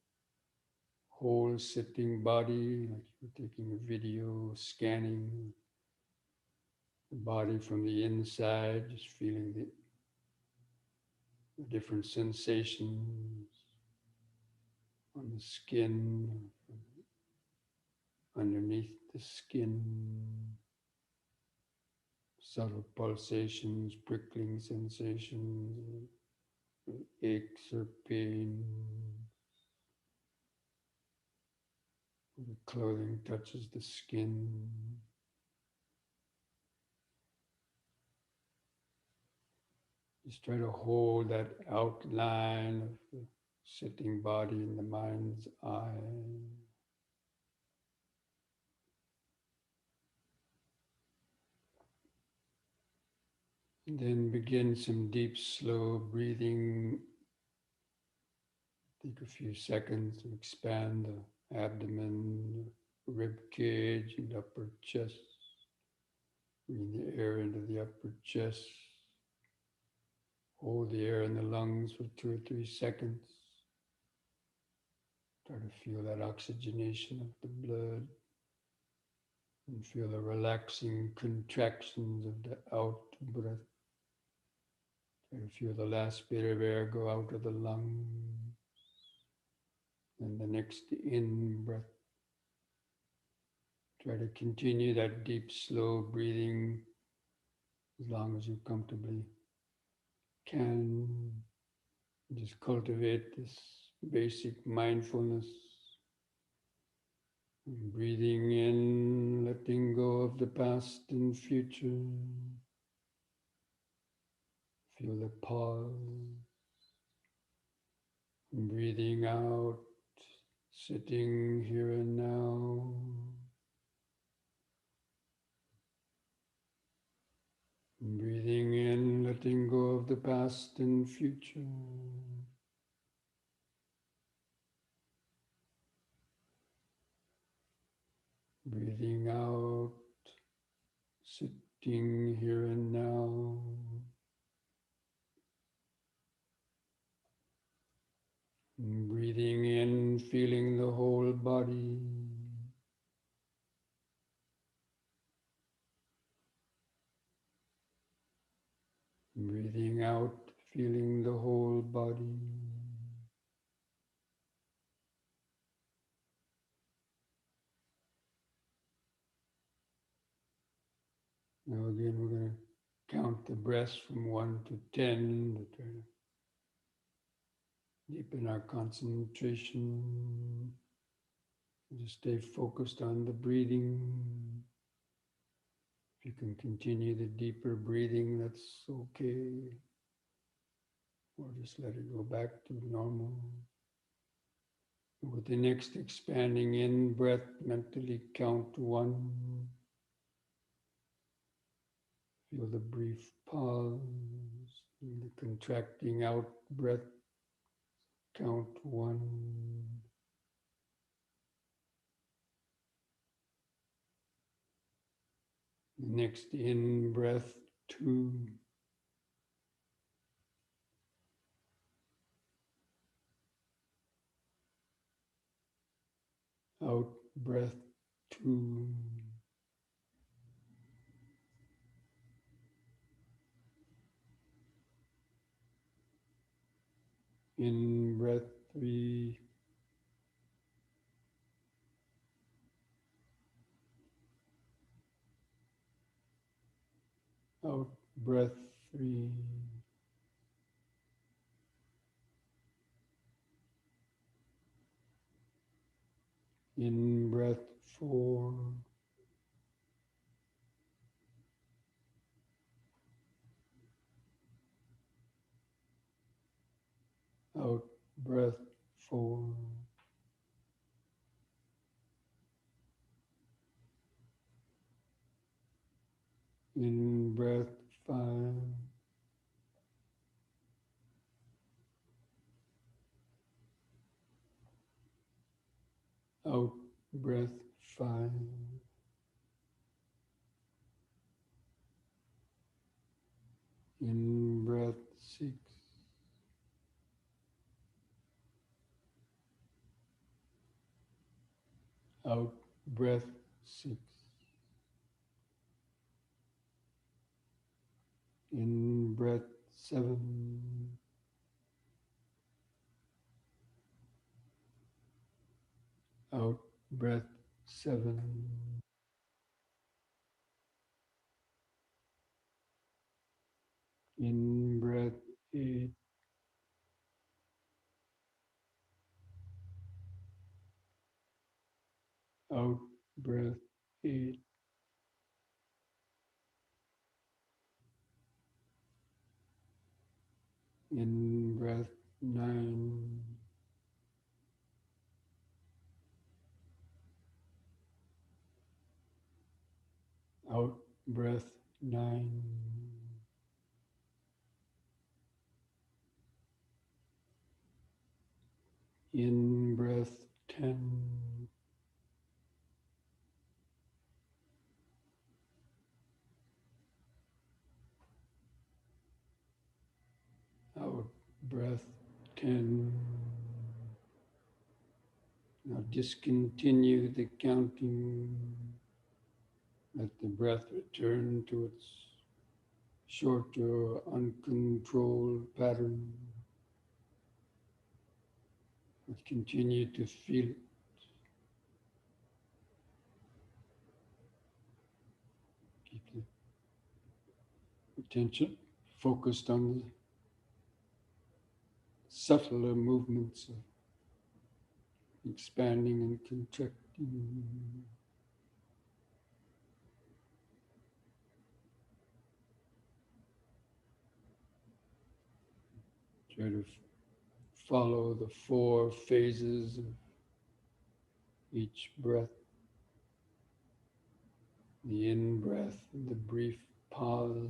whole sitting body, like you're taking a video, scanning the body from the inside, just feeling the different sensations on the skin, underneath the skin, subtle pulsations, prickling sensations, aches or pain. The clothing touches the skin. Just try to hold that outline of the sitting body in the mind's eye. And then begin some deep, slow breathing. Take a few seconds to expand the abdomen, rib cage, and upper chest. Bring the air into the upper chest. Hold the air in the lungs for 2 or 3 seconds. Try to feel that oxygenation of the blood. And feel the relaxing contractions of the out breath. Try to feel the last bit of air go out of the lungs. And the next in breath. Try to continue that deep, slow breathing as long as you comfortably can. Just cultivate this basic mindfulness. Breathing in, letting go of the past and future. Feel the pause. Breathing out, sitting here and now. Breathing in, letting go of the past and future. Breathing out, sitting here and now. Breathing in, feeling the whole body. Breathing out, feeling the whole body. Now again, we're going to count the breaths from 1 to 10 to try to deepen our concentration. Just stay focused on the breathing. If you can continue the deeper breathing, that's okay. Or just let it go back to normal. With the next expanding in breath, mentally count 1. Feel the brief pause. And the contracting out breath, count 1. The next in breath, 2. Out breath, 2. In breath, 3. Out breath 3. In breath 4. Out breath 4. In breath 5. Out breath 5. In breath 6. Out breath 6. In breath 7. Out breath 7. In breath 8. Out breath 8. In breath 9. Out breath 9. In breath 10. Out breath 10. Now discontinue the counting. Let the breath return to its shorter, uncontrolled pattern. But continue to feel it. Keep the attention focused on the subtler movements of expanding and contracting. Try to follow the 4 phases of each breath. The in-breath, the brief pause.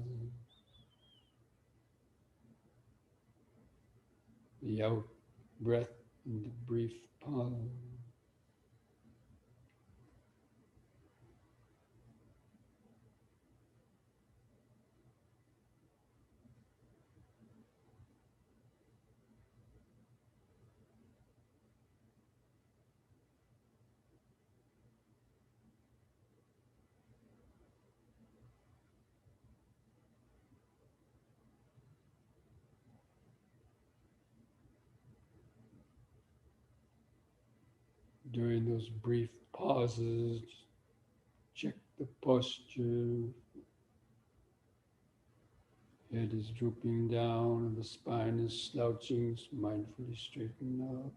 The out-breath and the brief pause. During those brief pauses, check the posture. Head is drooping down and the spine is slouching, so mindfully straighten up.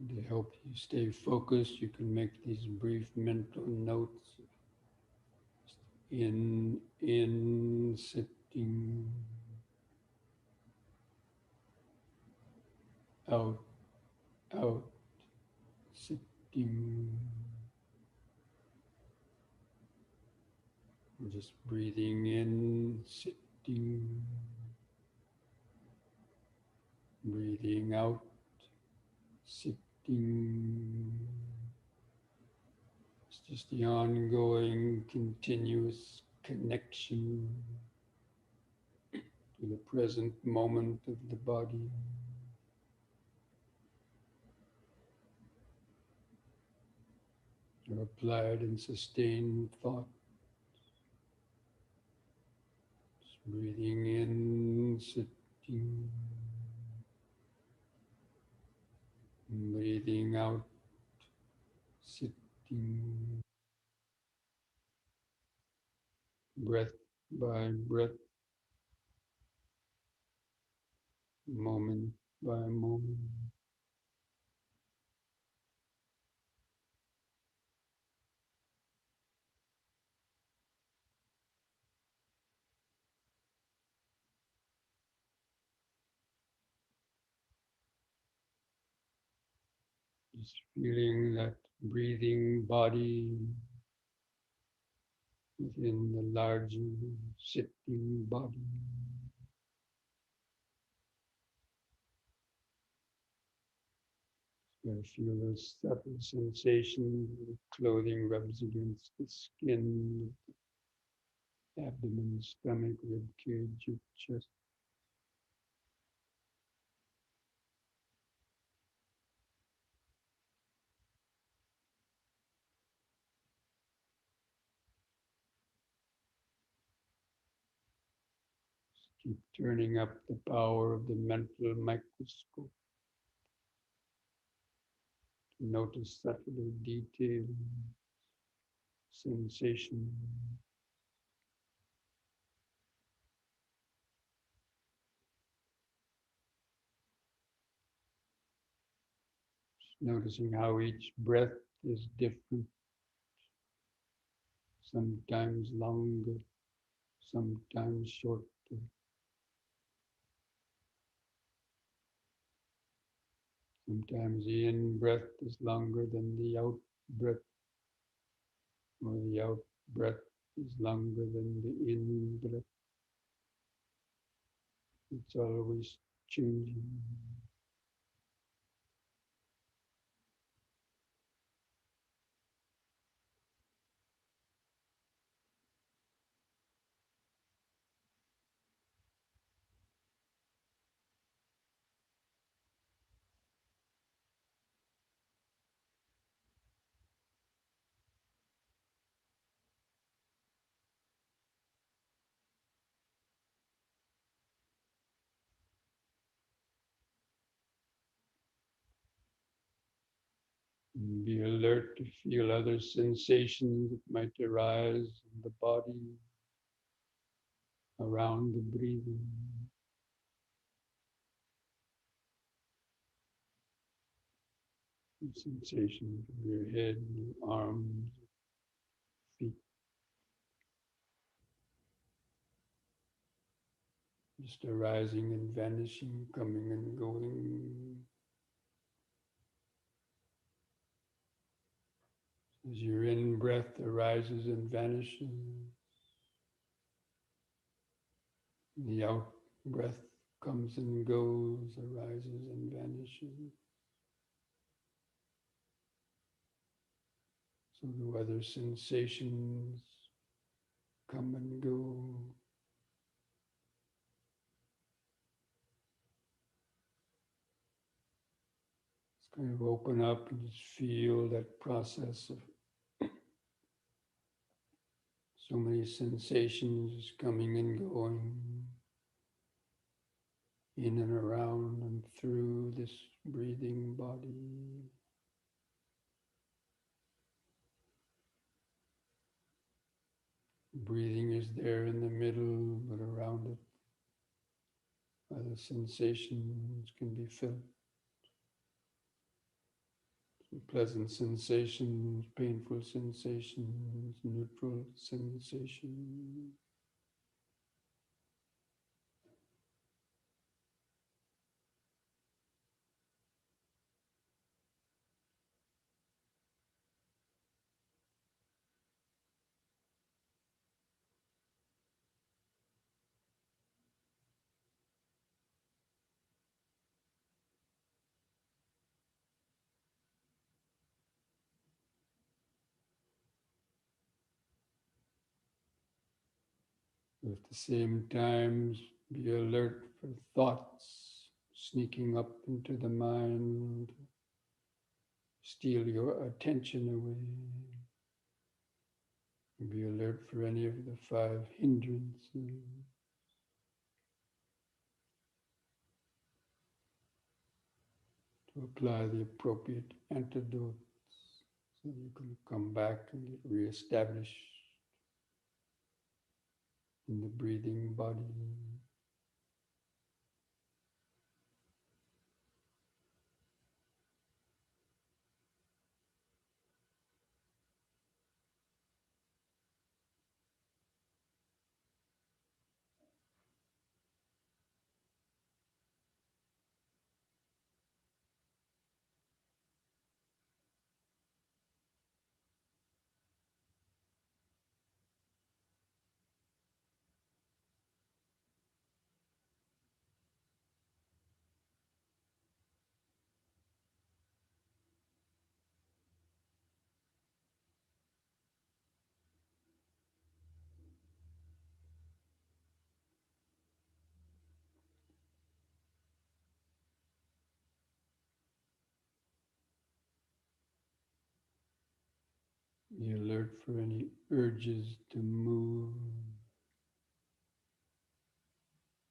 To help you stay focused, you can make these brief mental notes. In, sitting, out, out, sitting. Just breathing in, sitting, breathing out, sitting. It's just the ongoing, continuous connection to the present moment of the body. Your applied and sustained thought. Just breathing in, sitting. Breathing out, sitting, breath by breath, moment by moment. Just feeling that breathing body within the larger sitting body. I feel those subtle sensations, the clothing rubs against the skin, abdomen, stomach, rib cage, your chest. Keep turning up the power of the mental microscope to notice subtle details, sensation. Noticing how each breath is different, sometimes longer, sometimes shorter. Sometimes the in breath is longer than the out breath, or the out breath is longer than the in breath. It's always changing. And be alert to feel other sensations that might arise in the body around the breathing. Sensation from your head, your arms, feet. Just arising and vanishing, coming and going. As your in-breath arises and vanishes, the out-breath comes and goes, arises and vanishes. So do other sensations come and go. Just kind of open up and just feel that process of so many sensations coming and going, in and around and through this breathing body. Breathing is there in the middle, but around it, other sensations can be felt. Pleasant sensations, painful sensations, neutral sensations. At the same time, be alert for thoughts sneaking up into the mind, steal your attention away. Be alert for any of the 5 hindrances. to apply the appropriate antidotes so you can come back and get reestablished in the breathing body. Be alert for any urges to move.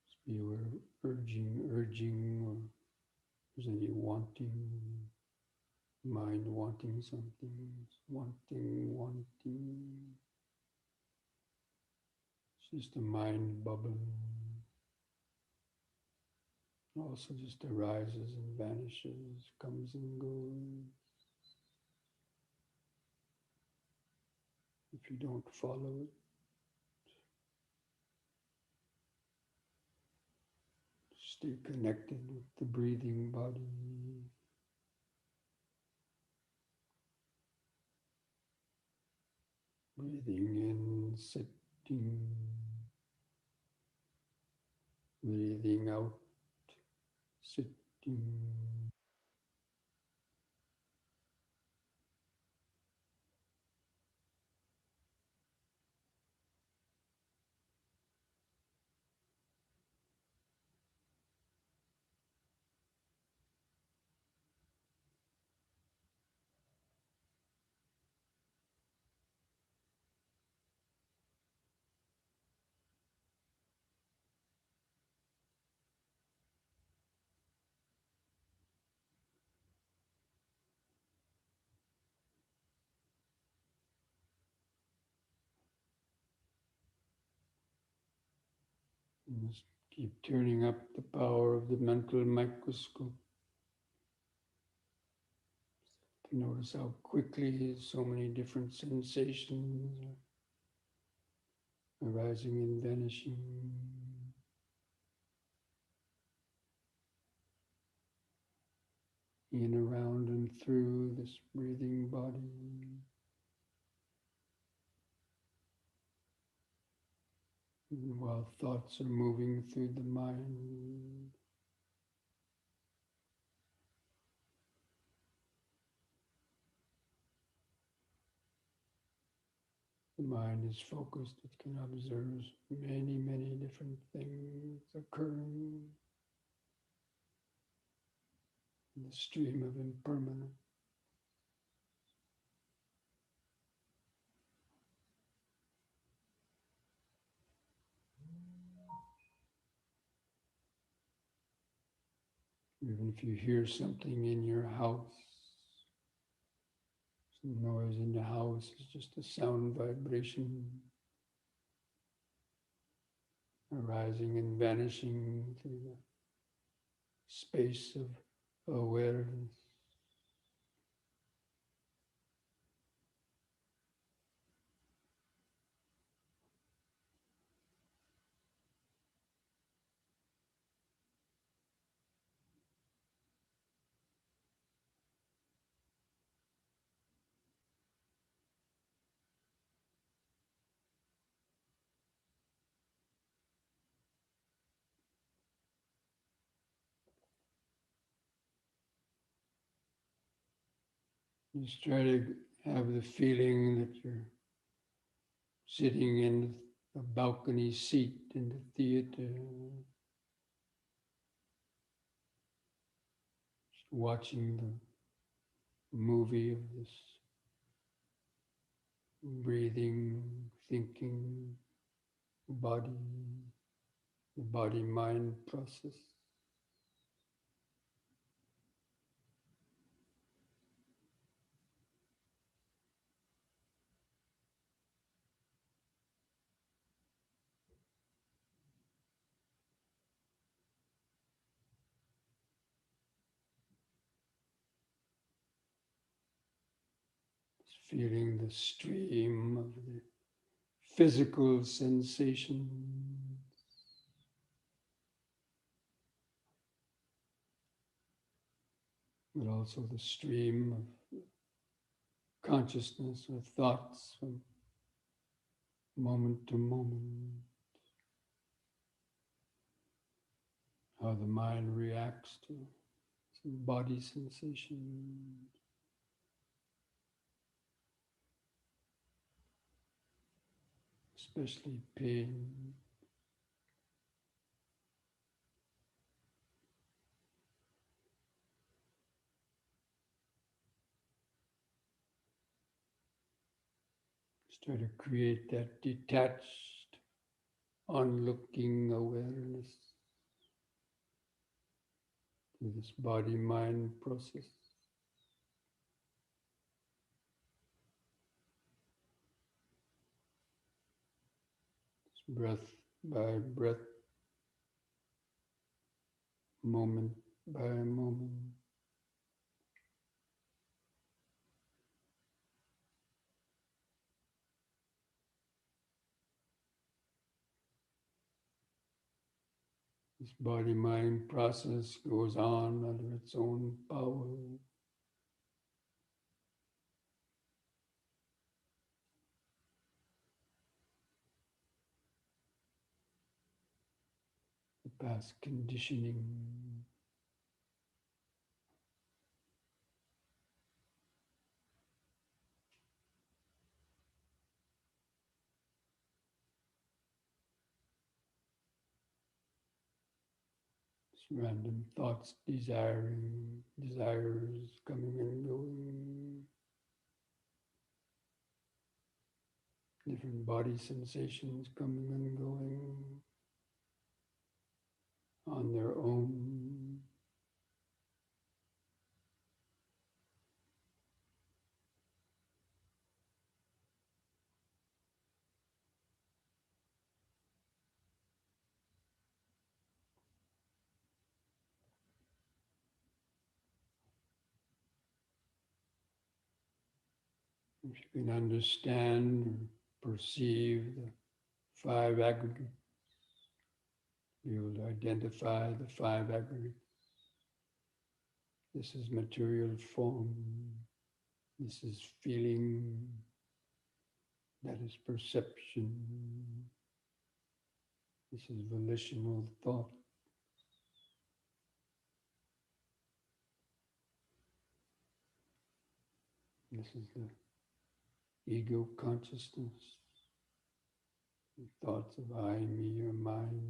Just be aware of urging, or if there's any wanting, mind wanting something, wanting. It's just a mind bubble. Also just arises and vanishes, comes and goes. If you don't follow it, stay connected with the breathing body. Breathing in, sitting. Breathing out, sitting. And just keep turning up the power of the mental microscope to notice how quickly so many different sensations are arising and vanishing. In, around, and through this breathing body. And while thoughts are moving through the mind, the mind is focused, it can observe many, many different things occurring in the stream of impermanence. Even if you hear something in your house, some noise in the house is just a sound vibration arising and vanishing through the space of awareness. Just try to have the feeling that you're sitting in a balcony seat in the theater, just watching the movie of this breathing, thinking body, the body-mind process. feeling the stream of the physical sensation, but also the stream of consciousness or thoughts from moment to moment, how the mind reacts to some body sensation, especially pain. Just try to create that detached, onlooking awareness to this body-mind process. Just breath by breath, moment by moment. This body-mind process goes on under its own power. The past conditioning, random thoughts, desires coming and going, different body sensations coming and going on their own. If you can understand or perceive the five aggregates, be able to identify the five aggregates. This is material form. This is feeling. That is perception. This is volitional thought. This is the ego consciousness, the thoughts of I, me, or mine.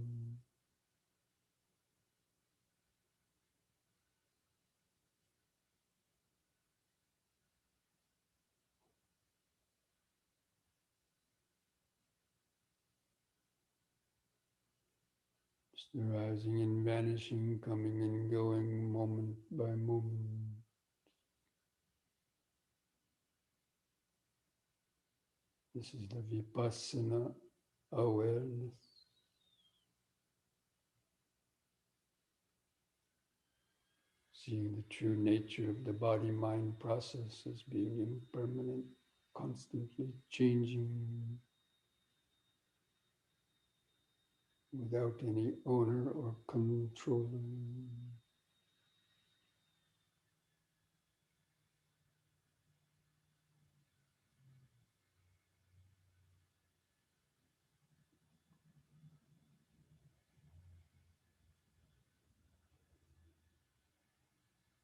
Just arising and vanishing, coming and going moment by moment. This is the vipassana awareness. Seeing the true nature of the body-mind process as being impermanent, constantly changing, without any owner or controller.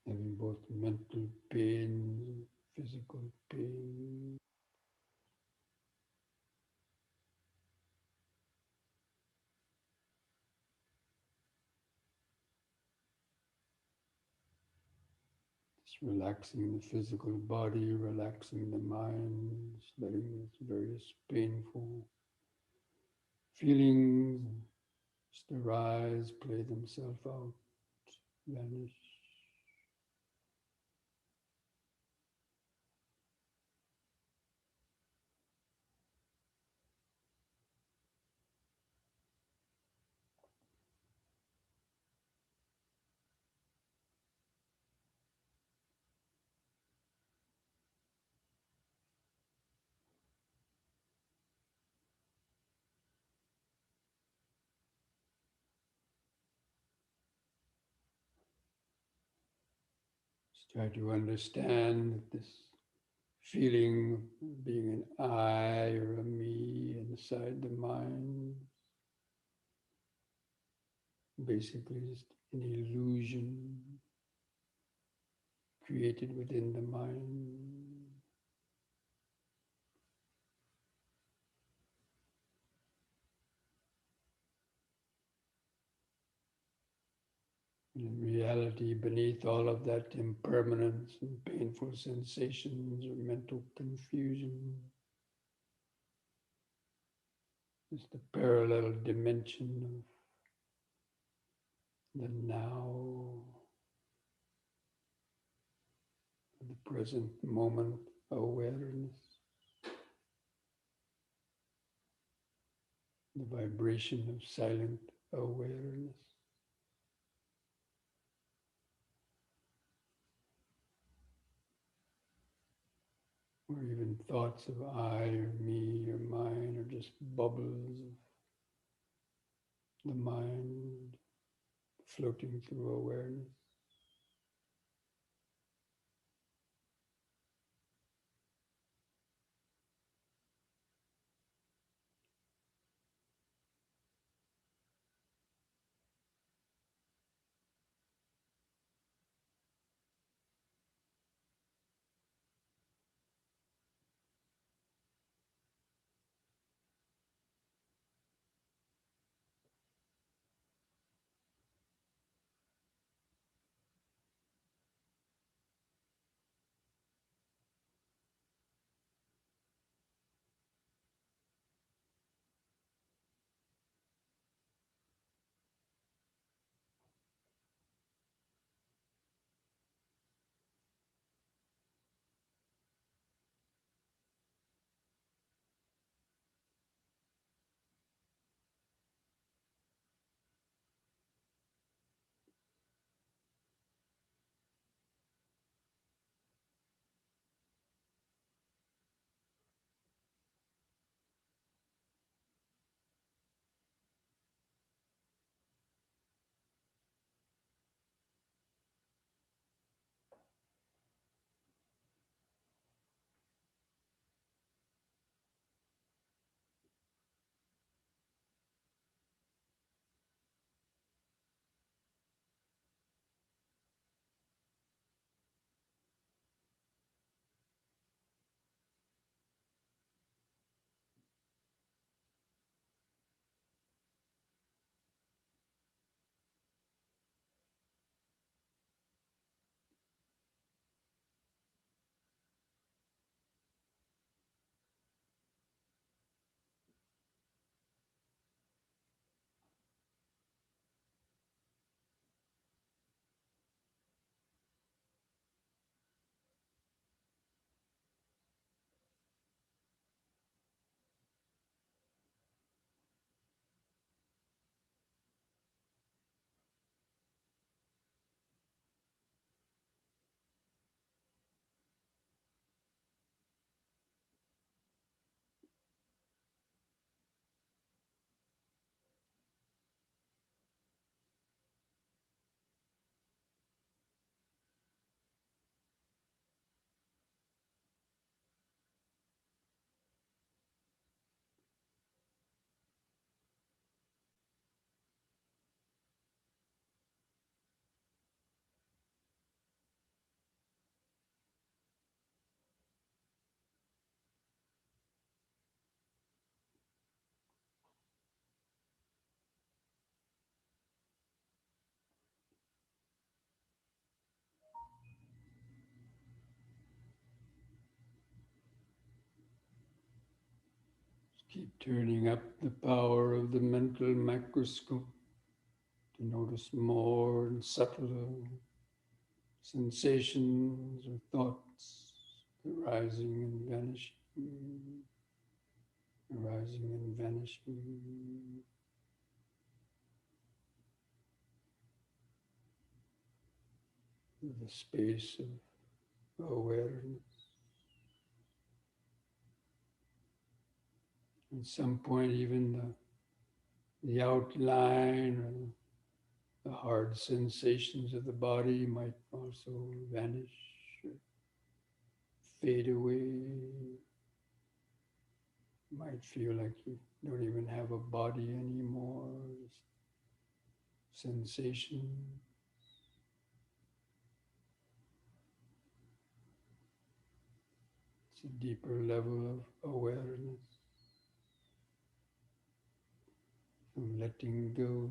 Having both mental pain, physical pain. Just relaxing the physical body, relaxing the mind, just letting these various painful feelings just arise, play themselves out, vanish. Try to understand this feeling of being an I or a me inside the mind. Basically, just an illusion created within the mind. In reality, beneath all of that impermanence and painful sensations or mental confusion, is the parallel dimension of the now, the present moment awareness, the vibration of silent awareness. Or even thoughts of I or me or mine are just bubbles of the mind floating through awareness. Keep turning up the power of the mental microscope to notice more and subtler sensations or thoughts arising and vanishing, arising and vanishing. The space of awareness. At some point, even the outline The hard sensations of the body might also vanish, fade away. Might feel like you don't even have a body anymore. Just sensation. It's a deeper level of awareness. Of letting go.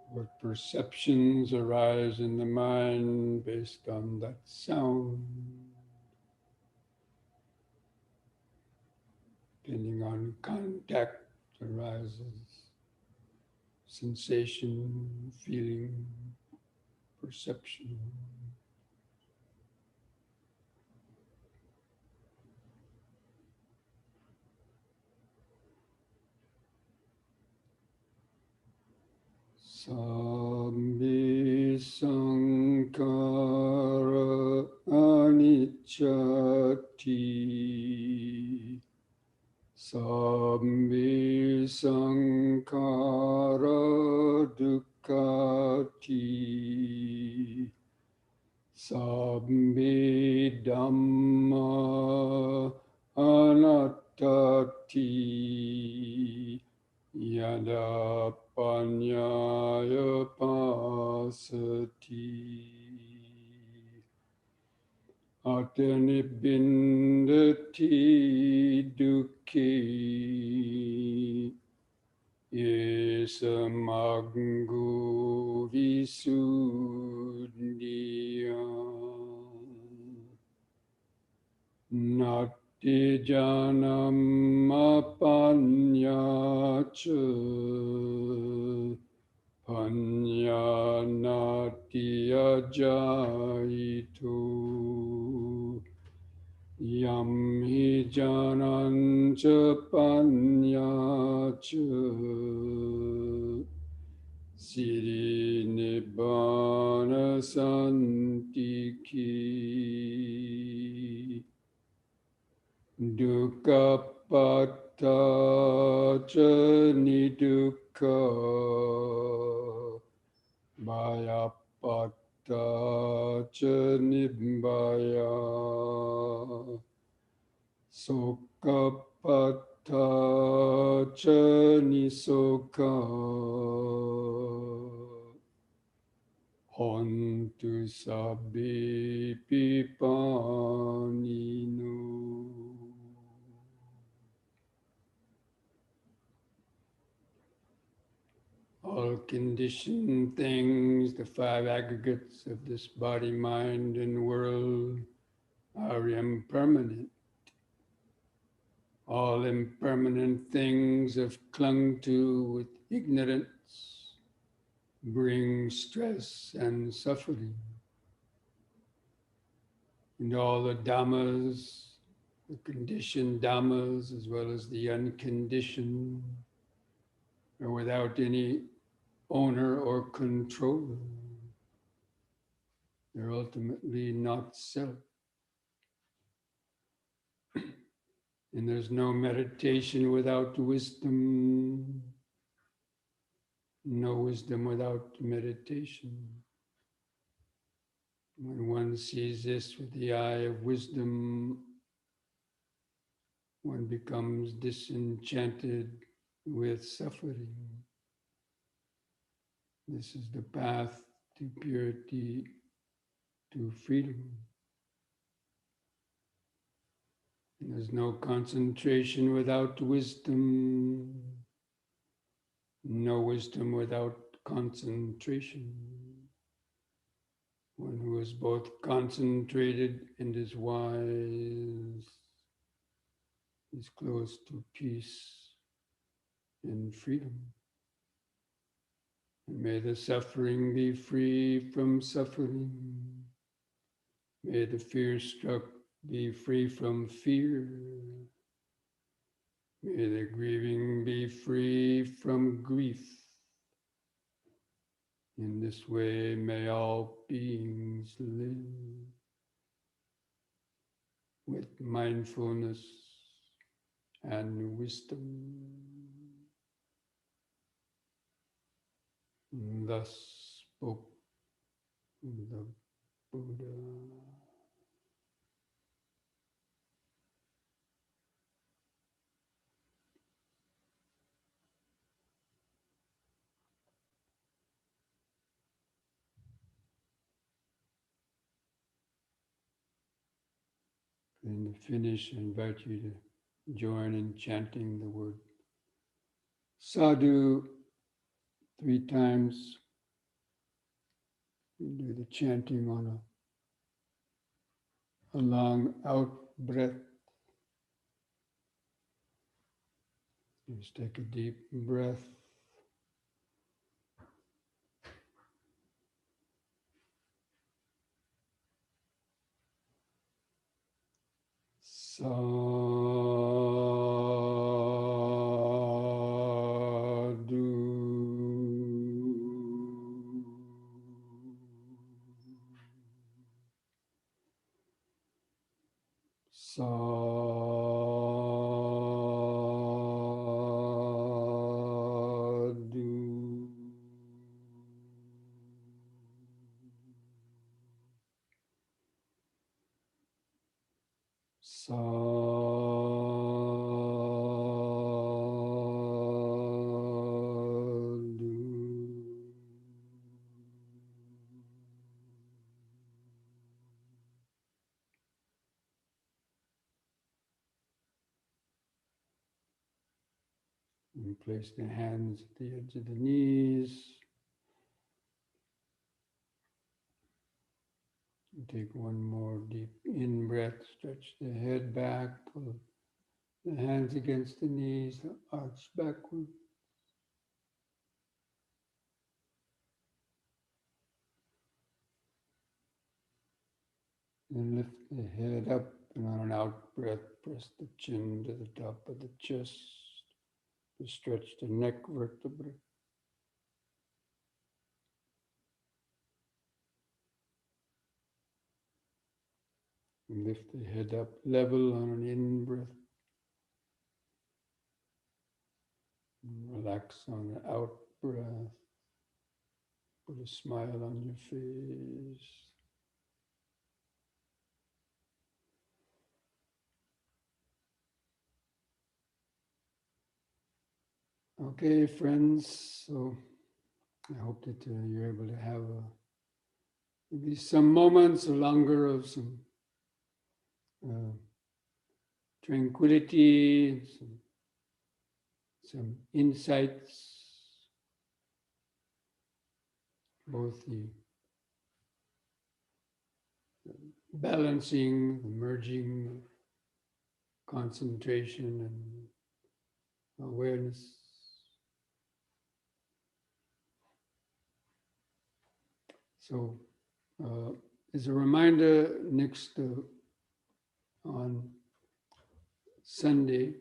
What perceptions arise in the mind based on that sound, depending on contact arises, sensation, feeling, perception. Sabbi sankhara anicchati. Sabbi sankhara dukkati sabbe dhamma anattati yada panyaya pasati atanibindati dukkhi yesamaggu visuddhiya natti janam apanyacha panyanati ajayitu yam hi janancha panyacha siri nibbana santiki dukkapata cha nidukka bhayapatta cha nibbaya sokapatta cha nisoka hontu sabbe pipaninu. All conditioned things, the five aggregates of this body, mind, and world are impermanent. All impermanent things have clung to with ignorance, bring stress and suffering. And all the dhammas, the conditioned dhammas, as well as the unconditioned, are without any owner or controller. They're ultimately not self. And there's no meditation without wisdom, no wisdom without meditation. When one sees this with the eye of wisdom, one becomes disenchanted with suffering. This is the path to purity, to freedom. And there's no concentration without wisdom, no wisdom without concentration. One who is both concentrated and is wise is close to peace and freedom. And may the suffering be free from suffering. May the fear-struck be free from fear. May the grieving be free from grief. In this way, may all beings live with mindfulness and wisdom. And thus spoke the Buddha. And to finish, I invite you to join in chanting the word sadhu 3 times. You do the chanting on a long out breath. Just take a deep breath. Sadhu. And place the hands at the edge of the knees. And take one more deep in breath. Stretch the head back. Pull the hands against the knees. Arch backward. And lift the head up, and on an out breath, press the chin to the top of the chest to stretch the neck vertebrae. And lift the head up level on an in breath. And relax on the out breath. Put a smile on your face. Okay, friends, so I hope that you're able to have maybe some moments or longer of some tranquility, some insights, both the balancing, the merging of concentration and awareness. So, as a reminder, next on Sunday,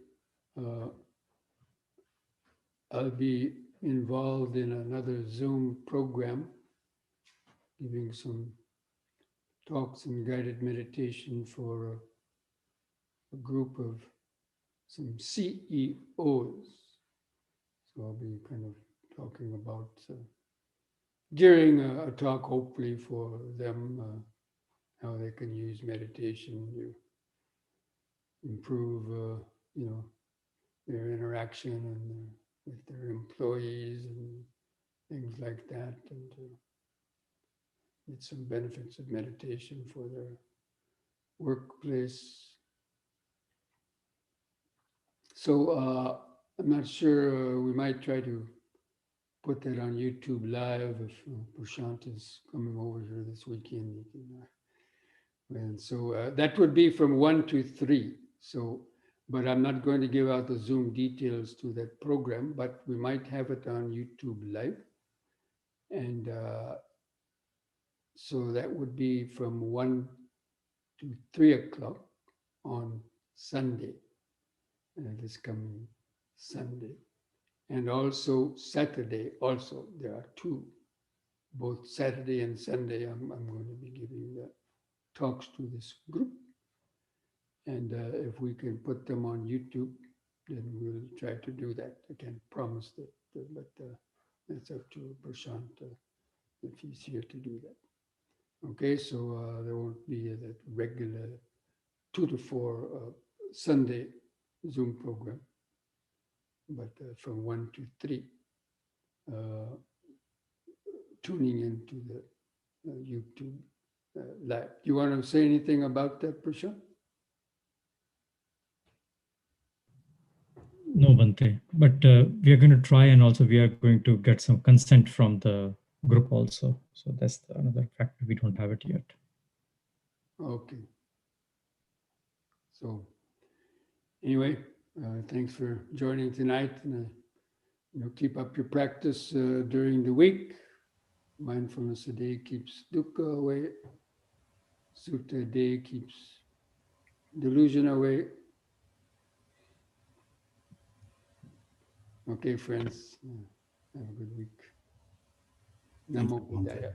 I'll be involved in another Zoom program, giving some talks and guided meditation for a group of some CEOs. So I'll be kind of talking about, during a talk, hopefully for them, how they can use meditation to improve, their interaction and with their employees and things like that, and get some benefits of meditation for their workplace. So I'm not sure, we might try to put that on YouTube Live if Prashant is coming over here this weekend. And so that would be from 1 to 3. So, but I'm not going to give out the Zoom details to that program, but we might have it on YouTube Live. And so that would be from 1 to 3 o'clock on Sunday, this coming Sunday. And also Saturday, also there are 2, both Saturday and Sunday. I'm going to be giving the talks to this group. And if we can put them on YouTube, then we'll try to do that. I can't promise that, but it's up to Prashant if he's here to do that. Okay, so there won't be that regular 2 to 4 Sunday Zoom program, but from 1 to 3, tuning into the YouTube live. Do you want to say anything about that, Prashant? No, Bhante, but we are going to try, and also we are going to get some consent from the group also. So that's another factor. We don't have it yet. Okay. So anyway, thanks for joining tonight, and keep up your practice during the week. Mindfulness a day keeps dukkha away. Sutta a day keeps delusion away. Okay, friends, have a good week. Thank Namo you, Bhante. Buddhaya.